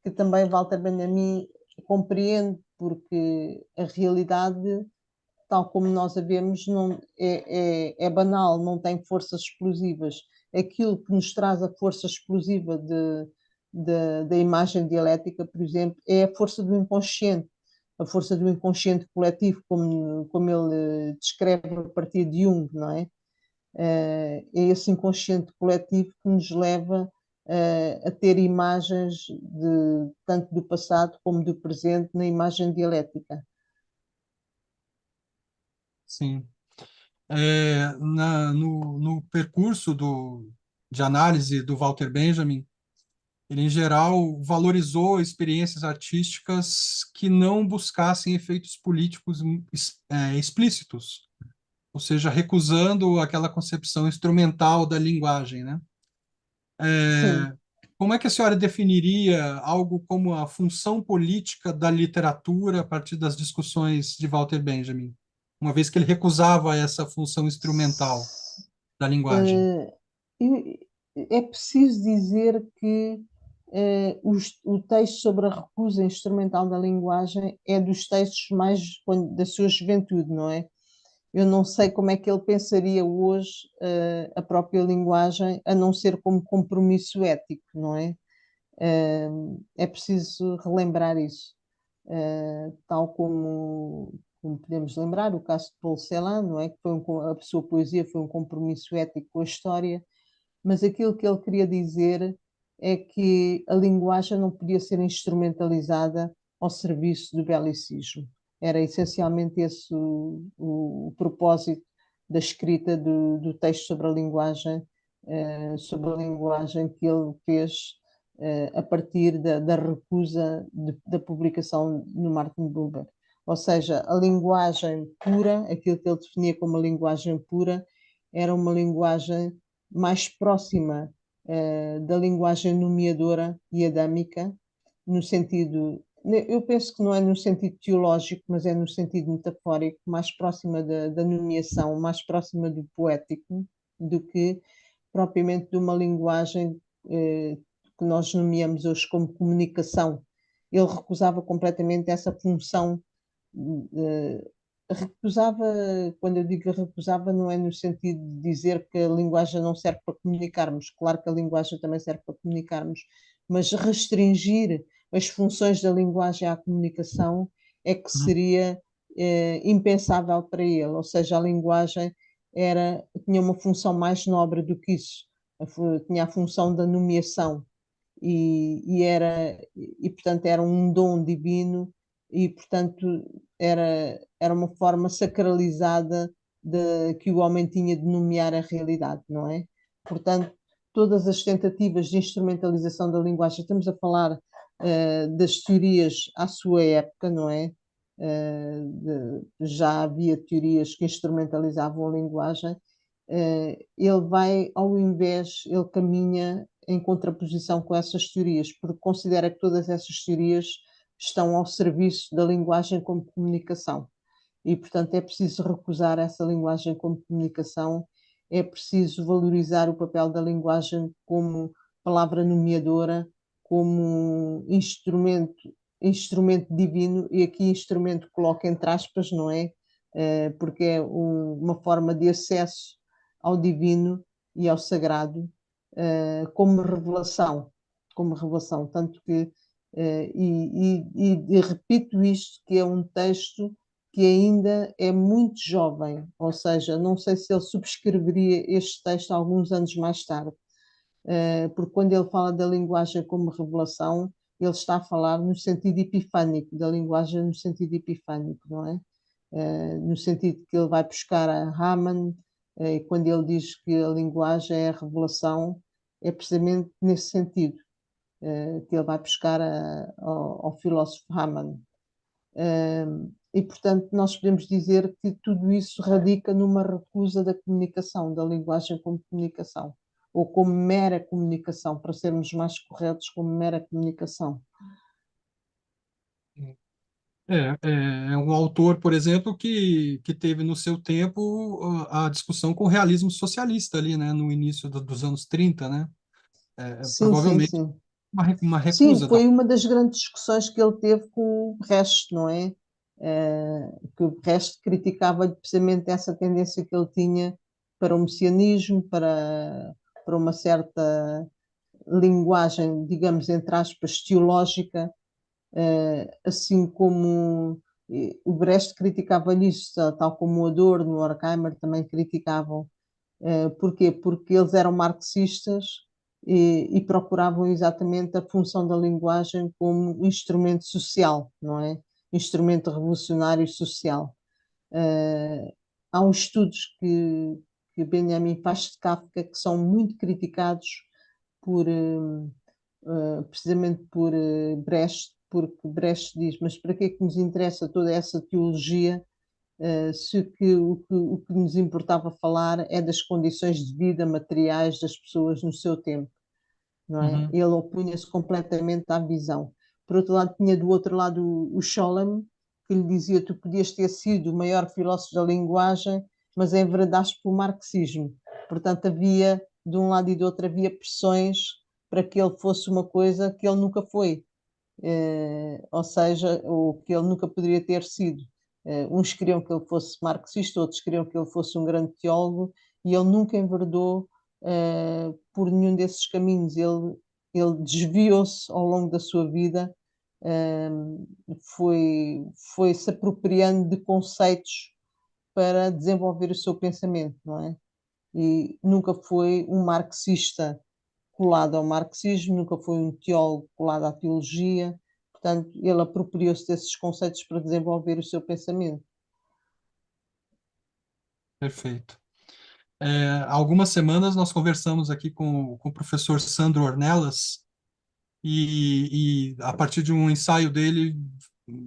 que também Walter Benjamin compreende, porque a realidade, tal como nós a vemos, não, é banal, não tem forças explosivas. Aquilo que nos traz a força explosiva da imagem dialética, por exemplo, é a força do inconsciente, a força do inconsciente coletivo, como ele descreve a partir de Jung, não é? É esse inconsciente coletivo que nos leva a ter imagens tanto do passado como do presente na imagem dialética. Sim. No percurso de análise do Walter Benjamin, ele, em geral, valorizou experiências artísticas que não buscassem efeitos políticos explícitos, ou seja, recusando aquela concepção instrumental da linguagem, né? Sim. Como é que a senhora definiria algo como a função política da literatura a partir das discussões de Walter Benjamin, uma vez que ele recusava essa função instrumental da linguagem? Eh, É preciso dizer que o texto sobre a recusa instrumental da linguagem é dos textos mais da sua juventude, não é? Eu não sei como é que ele pensaria hoje a própria linguagem, a não ser como compromisso ético, não é? É preciso relembrar isso. Tal como podemos lembrar o caso de Paul Celan, não é? Que a sua poesia foi um compromisso ético com a história, mas aquilo que ele queria dizer é que a linguagem não podia ser instrumentalizada ao serviço do belicismo. Era essencialmente esse o propósito da escrita do texto sobre a linguagem que ele fez a partir da recusa da publicação no Martin Buber. Ou seja, a linguagem pura, aquilo que ele definia como a linguagem pura, era uma linguagem mais próxima da linguagem nomeadora e adâmica, no sentido, eu penso que não é no sentido teológico, mas é no sentido metafórico, mais próxima da nomeação, mais próxima do poético, do que propriamente de uma linguagem que nós nomeamos hoje como comunicação. Ele recusava completamente essa função. eh, Recusava, quando eu digo recusava, não é no sentido de dizer que a linguagem não serve para comunicarmos. Claro que a linguagem também serve para comunicarmos, mas restringir as funções da linguagem à comunicação é que Uhum. seria impensável para ele, ou seja, a linguagem tinha uma função mais nobre do que isso, tinha a função da nomeação portanto era um dom divino e portanto era uma forma sacralizada que o homem tinha de nomear a realidade, não é? Portanto, todas as tentativas de instrumentalização da linguagem, estamos a falar das teorias à sua época, não é? Já havia teorias que instrumentalizavam a linguagem. Ele vai, ao invés, ele caminha em contraposição com essas teorias, porque considera que todas essas teorias estão ao serviço da linguagem como comunicação. E, portanto, é preciso recusar essa linguagem como comunicação, é preciso valorizar o papel da linguagem como palavra nomeadora, como instrumento divino, e aqui instrumento coloca entre aspas, não é? Porque é uma forma de acesso ao divino e ao sagrado, como revelação, tanto que, e repito isto, que é um texto que ainda é muito jovem, ou seja, não sei se ele subscreveria este texto alguns anos mais tarde, porque quando ele fala da linguagem como revelação, ele está a falar no sentido epifânico, da linguagem no sentido epifânico, não é? No sentido que ele vai buscar a Raman, e quando ele diz que a linguagem é a revelação, é precisamente nesse sentido, que ele vai buscar ao filósofo Raman. E, portanto, nós podemos dizer que tudo isso radica numa recusa da comunicação, da linguagem como comunicação, ou como mera comunicação, para sermos mais corretos, como mera comunicação. É um autor, por exemplo, que teve no seu tempo a discussão com o realismo socialista ali, né, no início dos anos 30, né? Sim, sim, Provavelmente sim. uma Sim, recusa da. foi uma das grandes discussões que ele teve com o Brecht, não é? Que o Brecht criticava precisamente essa tendência que ele tinha para o messianismo, para uma certa linguagem, digamos, entre aspas, teológica, assim como o Brecht criticava isso, tal como o Adorno, o Horkheimer também criticavam. Porquê? Porque eles eram marxistas e procuravam exatamente a função da linguagem como instrumento social, não é? Instrumento revolucionário social. Uh, Há uns estudos que Benjamin faz de Kafka que são muito criticados precisamente por Brecht, porque Brecht diz, mas para que é que nos interessa toda essa teologia se o que nos importava falar é das condições de vida materiais das pessoas no seu tempo, não é? Uhum. Ele opunha-se completamente à visão. Por outro lado, tinha do outro lado o Scholem, que lhe dizia: tu podias ter sido o maior filósofo da linguagem, mas enveredaste pelo marxismo. Portanto, havia, de um lado e do outro, havia pressões para que ele fosse uma coisa que ele nunca foi, ou seja, o que ele nunca poderia ter sido. Uns queriam que ele fosse marxista, outros queriam que ele fosse um grande teólogo, e ele nunca enverdou por nenhum desses caminhos. Ele desviou-se ao longo da sua vida, foi se apropriando de conceitos para desenvolver o seu pensamento, não é? E nunca foi um marxista colado ao marxismo, nunca foi um teólogo colado à teologia, portanto, ele apropriou-se desses conceitos para desenvolver o seu pensamento. Perfeito. Há algumas semanas nós conversamos aqui com o professor Sandro Ornelas e a partir de um ensaio dele,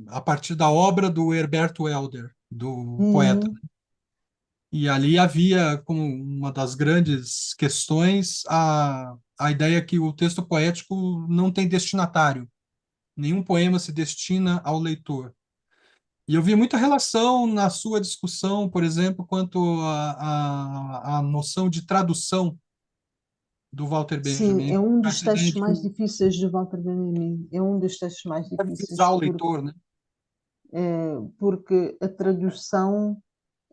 a partir da obra do Herberto Helder, do poeta. Uhum. E ali havia como uma das grandes questões a ideia que o texto poético não tem destinatário. Nenhum poema se destina ao leitor. E eu vi muita relação na sua discussão, por exemplo, quanto à noção de tradução do Walter Sim, é Benjamin, um dos essa ideia textos de que mais difíceis de Walter Benjamin. É um dos textos mais deve difíceis visar o leitor, né? porque a tradução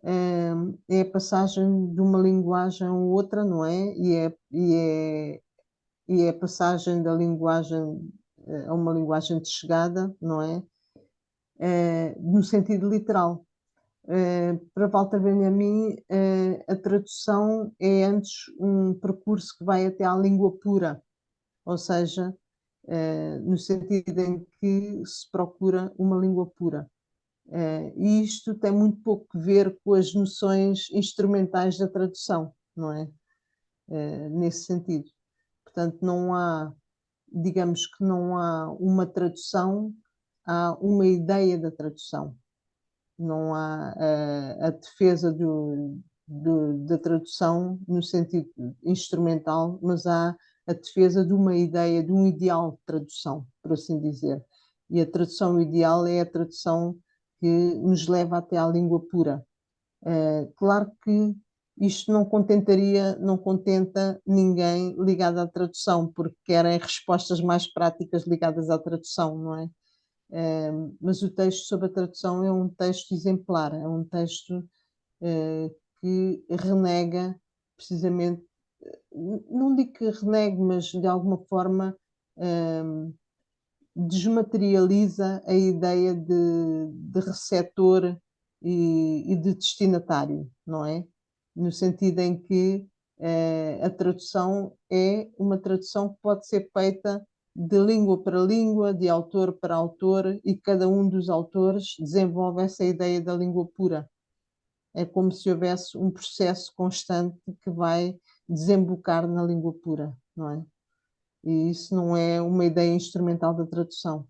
é a passagem de uma linguagem a outra, não é? e é a passagem da linguagem a uma linguagem de chegada, não é? No sentido literal. Para Walter Benjamin, a tradução é antes um percurso que vai até à língua pura, ou seja, no sentido em que se procura uma língua pura. E isto tem muito pouco a ver com as noções instrumentais da tradução, não é? Nesse sentido. Portanto, não há, digamos que não há uma tradução, há uma ideia da tradução. Não há a defesa da tradução no sentido instrumental, mas há a defesa de uma ideia, de um ideal de tradução, por assim dizer. E a tradução ideal é a tradução que nos leva até à língua pura. Claro que isto não contenta ninguém ligado à tradução, porque querem respostas mais práticas ligadas à tradução, não é? Mas o texto sobre a tradução é um texto exemplar, é um texto que renega precisamente, não digo que renegue, mas de alguma forma desmaterializa a ideia de receptor e de destinatário, não é? No sentido em que a tradução é uma tradução que pode ser feita de língua para língua, de autor para autor, e cada um dos autores desenvolve essa ideia da língua pura. É como se houvesse um processo constante que vai desembocar na língua pura, não é? E isso não é uma ideia instrumental da tradução.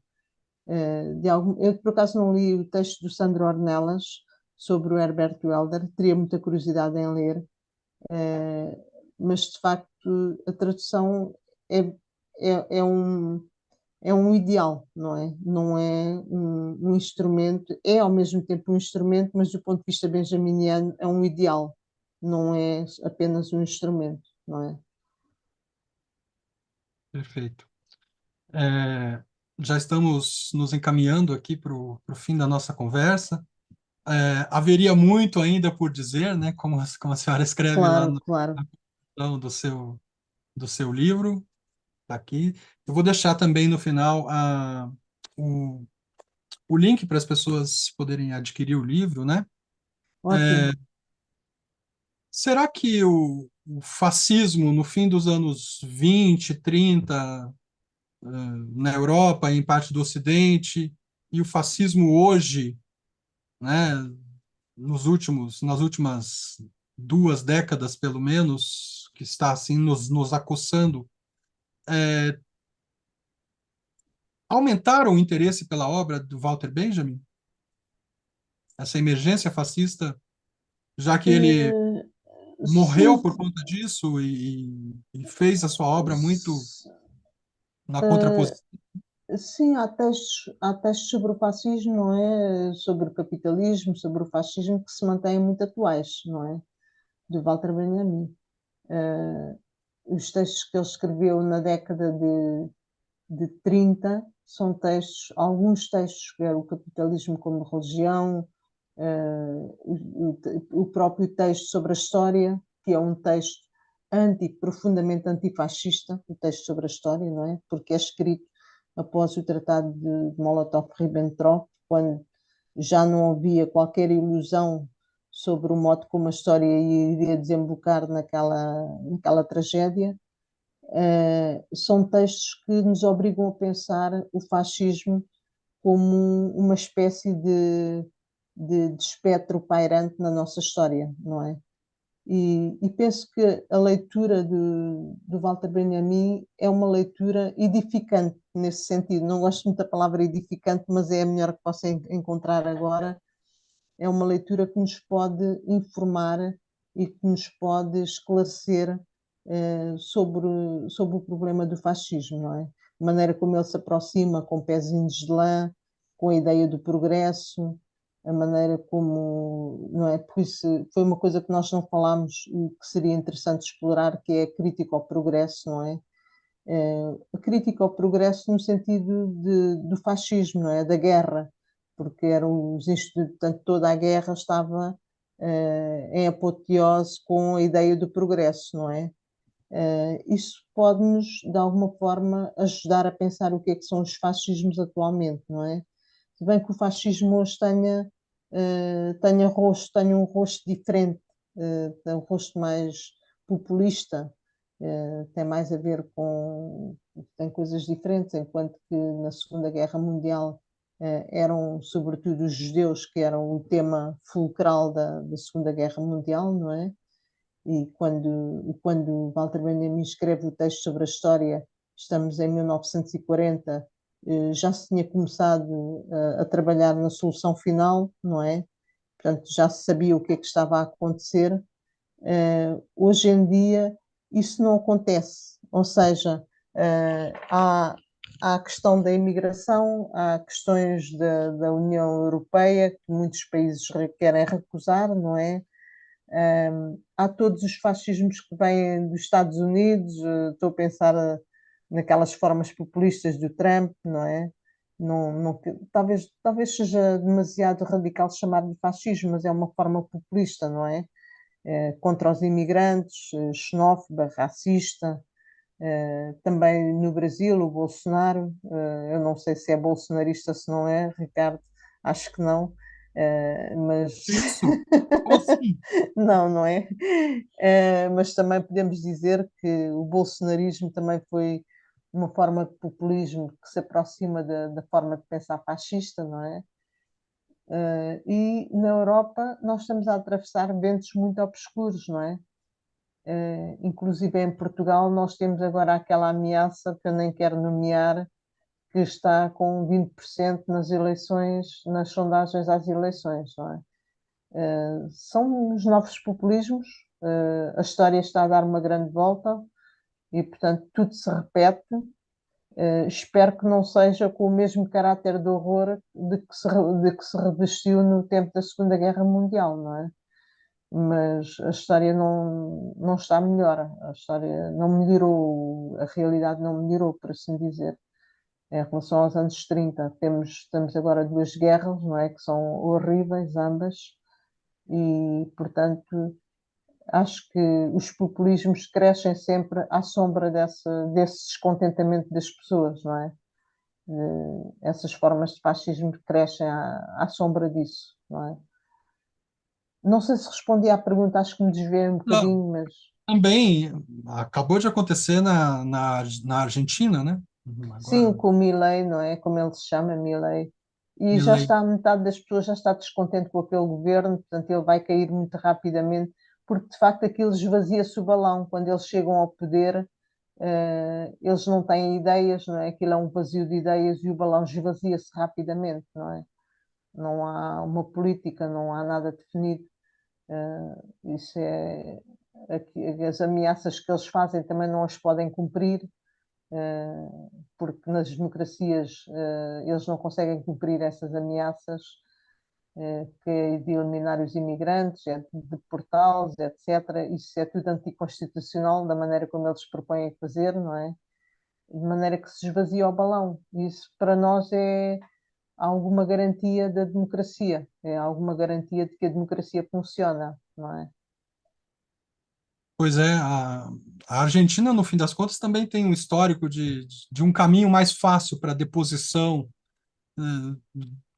Eu, por acaso, não li o texto do Sandro Ornelas sobre o Herbert Welder, teria muita curiosidade em ler, mas de facto a tradução é, é um ideal, não é? Não é um instrumento, é ao mesmo tempo um instrumento, mas do ponto de vista benjaminiano é um ideal, não é apenas um instrumento, não é? Perfeito. É, já estamos nos encaminhando aqui para o fim da nossa conversa. Haveria muito ainda por dizer, né? Como a senhora escreve lá Claro, no, claro. na conclusão do seu livro, tá aqui. Eu vou deixar também no final o, o link para as pessoas poderem adquirir o livro, né? Ótimo. Será que o fascismo, no fim dos anos 20, 30, na Europa, em parte do Ocidente, e o fascismo hoje, né, nas últimas 2 décadas, pelo menos, que está assim nos acossando, aumentaram o interesse pela obra do Walter Benjamin? Essa emergência fascista, já que ele Eh, morreu sim, por conta disso e fez a sua obra muito s- na eh, contraposição. sim, há textos sobre o fascismo, não é? Sobre o capitalismo, sobre o fascismo, que se mantêm muito atuais, não é? De Walter Benjamin. Eh, os textos que ele escreveu na década de 30 são textos, alguns textos, que é o capitalismo como religião, o próprio texto sobre a história, que é um texto profundamente antifascista, o texto sobre a história, não é? Porque é escrito após o Tratado de Molotov-Ribbentrop, quando já não havia qualquer ilusão sobre o modo como a história iria desembocar naquela tragédia. São textos que nos obrigam a pensar o fascismo como uma espécie de espectro pairante na nossa história, não é? E penso que a leitura do Walter Benjamin é uma leitura edificante nesse sentido. Não gosto muito da palavra edificante, mas é a melhor que posso encontrar agora. É uma leitura que nos pode informar e que nos pode esclarecer sobre o problema do fascismo, não é? A maneira como ele se aproxima com pezinhos de lã, com a ideia do progresso, a maneira como, não é? Por isso foi uma coisa que nós não falámos e que seria interessante explorar, que é a crítica ao progresso, não é? A crítica ao progresso no sentido do fascismo, não é? Da guerra, porque eram os institutos, portanto, toda a guerra estava em apoteose com a ideia do progresso, não é? Isso pode-nos, de alguma forma, ajudar a pensar o que é que são os fascismos atualmente, não é? Se bem que o fascismo hoje tenha um rosto diferente, tem um rosto mais populista, tem mais a ver tem coisas diferentes, enquanto que na Segunda Guerra Mundial eram sobretudo os judeus que eram o tema fulcral da Segunda Guerra Mundial, não é? E quando Walter Benjamin escreve o texto sobre a história, estamos em 1940, já se tinha começado a trabalhar na solução final, não é? Portanto, já se sabia o que é que estava a acontecer. Hoje em dia, isso não acontece, ou seja, há a questão da imigração, há questões da União Europeia, que muitos países querem recusar, não é? Há todos os fascismos que vêm dos Estados Unidos, estou a pensar naquelas formas populistas do Trump, não é? Talvez seja demasiado radical chamar de fascismo, mas é uma forma populista, não é? Contra os imigrantes, xenófoba, racista. Também no Brasil, o Bolsonaro, eu não sei se é bolsonarista, se não é, Ricardo, acho que não, mas Isso? Como assim? não, não é? Mas também podemos dizer que o bolsonarismo também foi uma forma de populismo que se aproxima da forma de pensar fascista, não é? E na Europa nós estamos a atravessar ventos muito obscuros, não é? Inclusive em Portugal nós temos agora aquela ameaça que eu nem quero nomear, que está com 20% nas eleições, nas sondagens às eleições, não é? São os novos populismos, a história está a dar uma grande volta e, portanto, tudo se repete. Espero que não seja com o mesmo caráter de horror de que se revestiu no tempo da Segunda Guerra Mundial, não é? Mas a história não está melhor, a história não melhorou, a realidade não melhorou, por assim dizer. Em relação aos anos 30, temos agora duas guerras, não é? Que são horríveis ambas, e, portanto, acho que os populismos crescem sempre à sombra desse descontentamento das pessoas, não é? Essas formas de fascismo crescem à sombra disso, não é? Não sei se respondi à pergunta, acho que me desviei um Não, bocadinho, mas também acabou de acontecer na Argentina, né? sim, Agora, com o Milei, não é? Como ele se chama, Milei. E já Milei. está, metade das pessoas já está descontente com aquele governo, portanto ele vai cair muito rapidamente, porque de facto aquilo esvazia-se o balão. Quando eles chegam ao poder, eles não têm ideias, não é? Aquilo é um vazio de ideias e o balão esvazia-se rapidamente, não é? Não há uma política, não há nada definido. Isso é. As ameaças que eles fazem também não as podem cumprir, porque nas democracias eles não conseguem cumprir essas ameaças, que é de eliminar os imigrantes, é de deportá-los, etc. Isso é tudo anticonstitucional da maneira como eles propõem fazer, não é? De maneira que se esvazia o balão. Isso para nós é alguma garantia da democracia, é alguma garantia de que a democracia funciona, não é? Pois é, a Argentina, no fim das contas, também tem um histórico de um caminho mais fácil para a deposição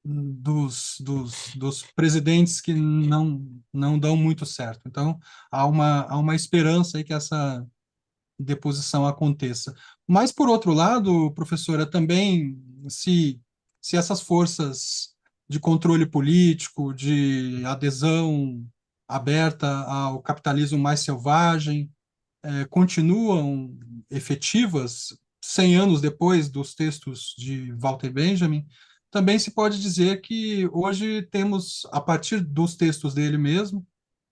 dos presidentes que não dão muito certo. Então, há uma esperança aí que essa deposição aconteça. Mas, por outro lado, professora, também, se essas forças de controle político, de adesão aberta ao capitalismo mais selvagem, continuam efetivas 100 anos depois dos textos de Walter Benjamin, também se pode dizer que hoje temos, a partir dos textos dele mesmo,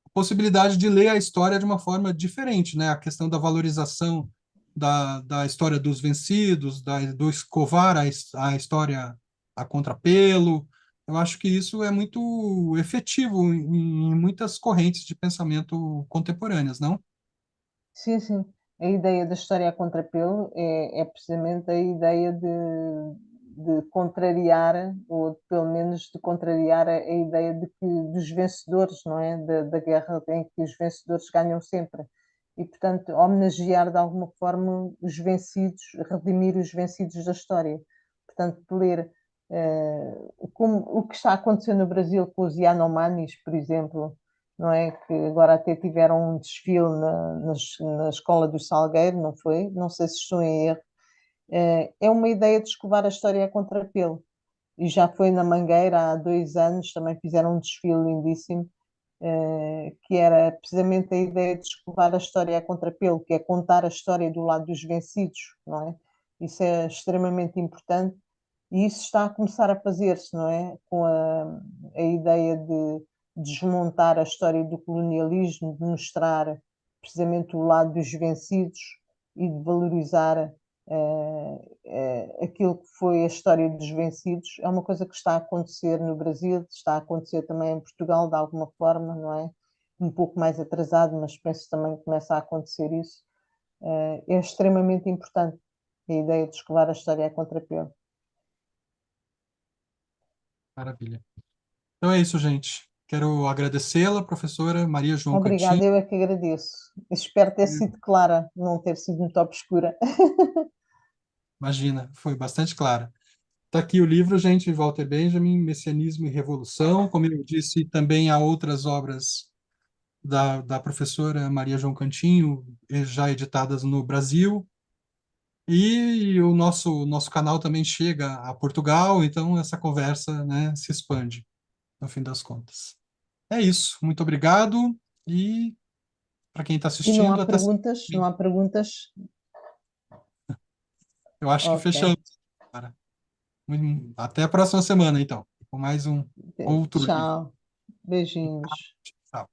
a possibilidade de ler a história de uma forma diferente, né? A questão da valorização da história dos vencidos, do escovar a história a contrapelo. Eu acho que isso é muito efetivo em muitas correntes de pensamento contemporâneas, não? Sim, sim. A ideia da história a contrapelo é precisamente a ideia de contrariar, ou pelo menos de contrariar a ideia dos vencedores, não é? Da guerra em que os vencedores ganham sempre. e, portanto, homenagear de alguma forma os vencidos, redimir os vencidos da história. Portanto, ler o que está a acontecer no Brasil com os Yanomamis, por exemplo, não é? Que agora até tiveram um desfile na Escola do Salgueiro, não foi? Não sei se estou em erro. É uma ideia de escovar a história a contrapelo. E já foi na Mangueira há 2 anos, também fizeram um desfile lindíssimo, que era precisamente a ideia de escovar a história a contrapelo, que é contar a história do lado dos vencidos, não é? Isso é extremamente importante e isso está a começar a fazer-se, não é? Com a ideia de desmontar a história do colonialismo, de mostrar precisamente o lado dos vencidos e de valorizar aquilo que foi a história dos vencidos. É uma coisa que está a acontecer no Brasil, está a acontecer também em Portugal, de alguma forma, não é? Um pouco mais atrasado, mas penso que também começa a acontecer isso. É extremamente importante a ideia de escovar a história a contrapelo. Maravilha. Então é isso, gente. Quero agradecê-la, professora Maria João Cantin. Obrigada, eu é que agradeço. Espero ter sido clara, não ter sido muito obscura. Imagina, foi bastante clara. Está aqui o livro, gente, Walter Benjamin, Messianismo e Revolução. Como eu disse, também há outras obras da professora Maria João Cantinho, já editadas no Brasil. E o nosso canal também chega a Portugal, então essa conversa, né, se expande, no fim das contas. É isso. Muito obrigado. E para quem está E não há assistindo, até semana perguntas? que Não vem. há perguntas? Eu acho que Ok. fechamos, cara. Até a próxima semana, então, com mais um outro livro. Tchau. Beijinhos. Tchau.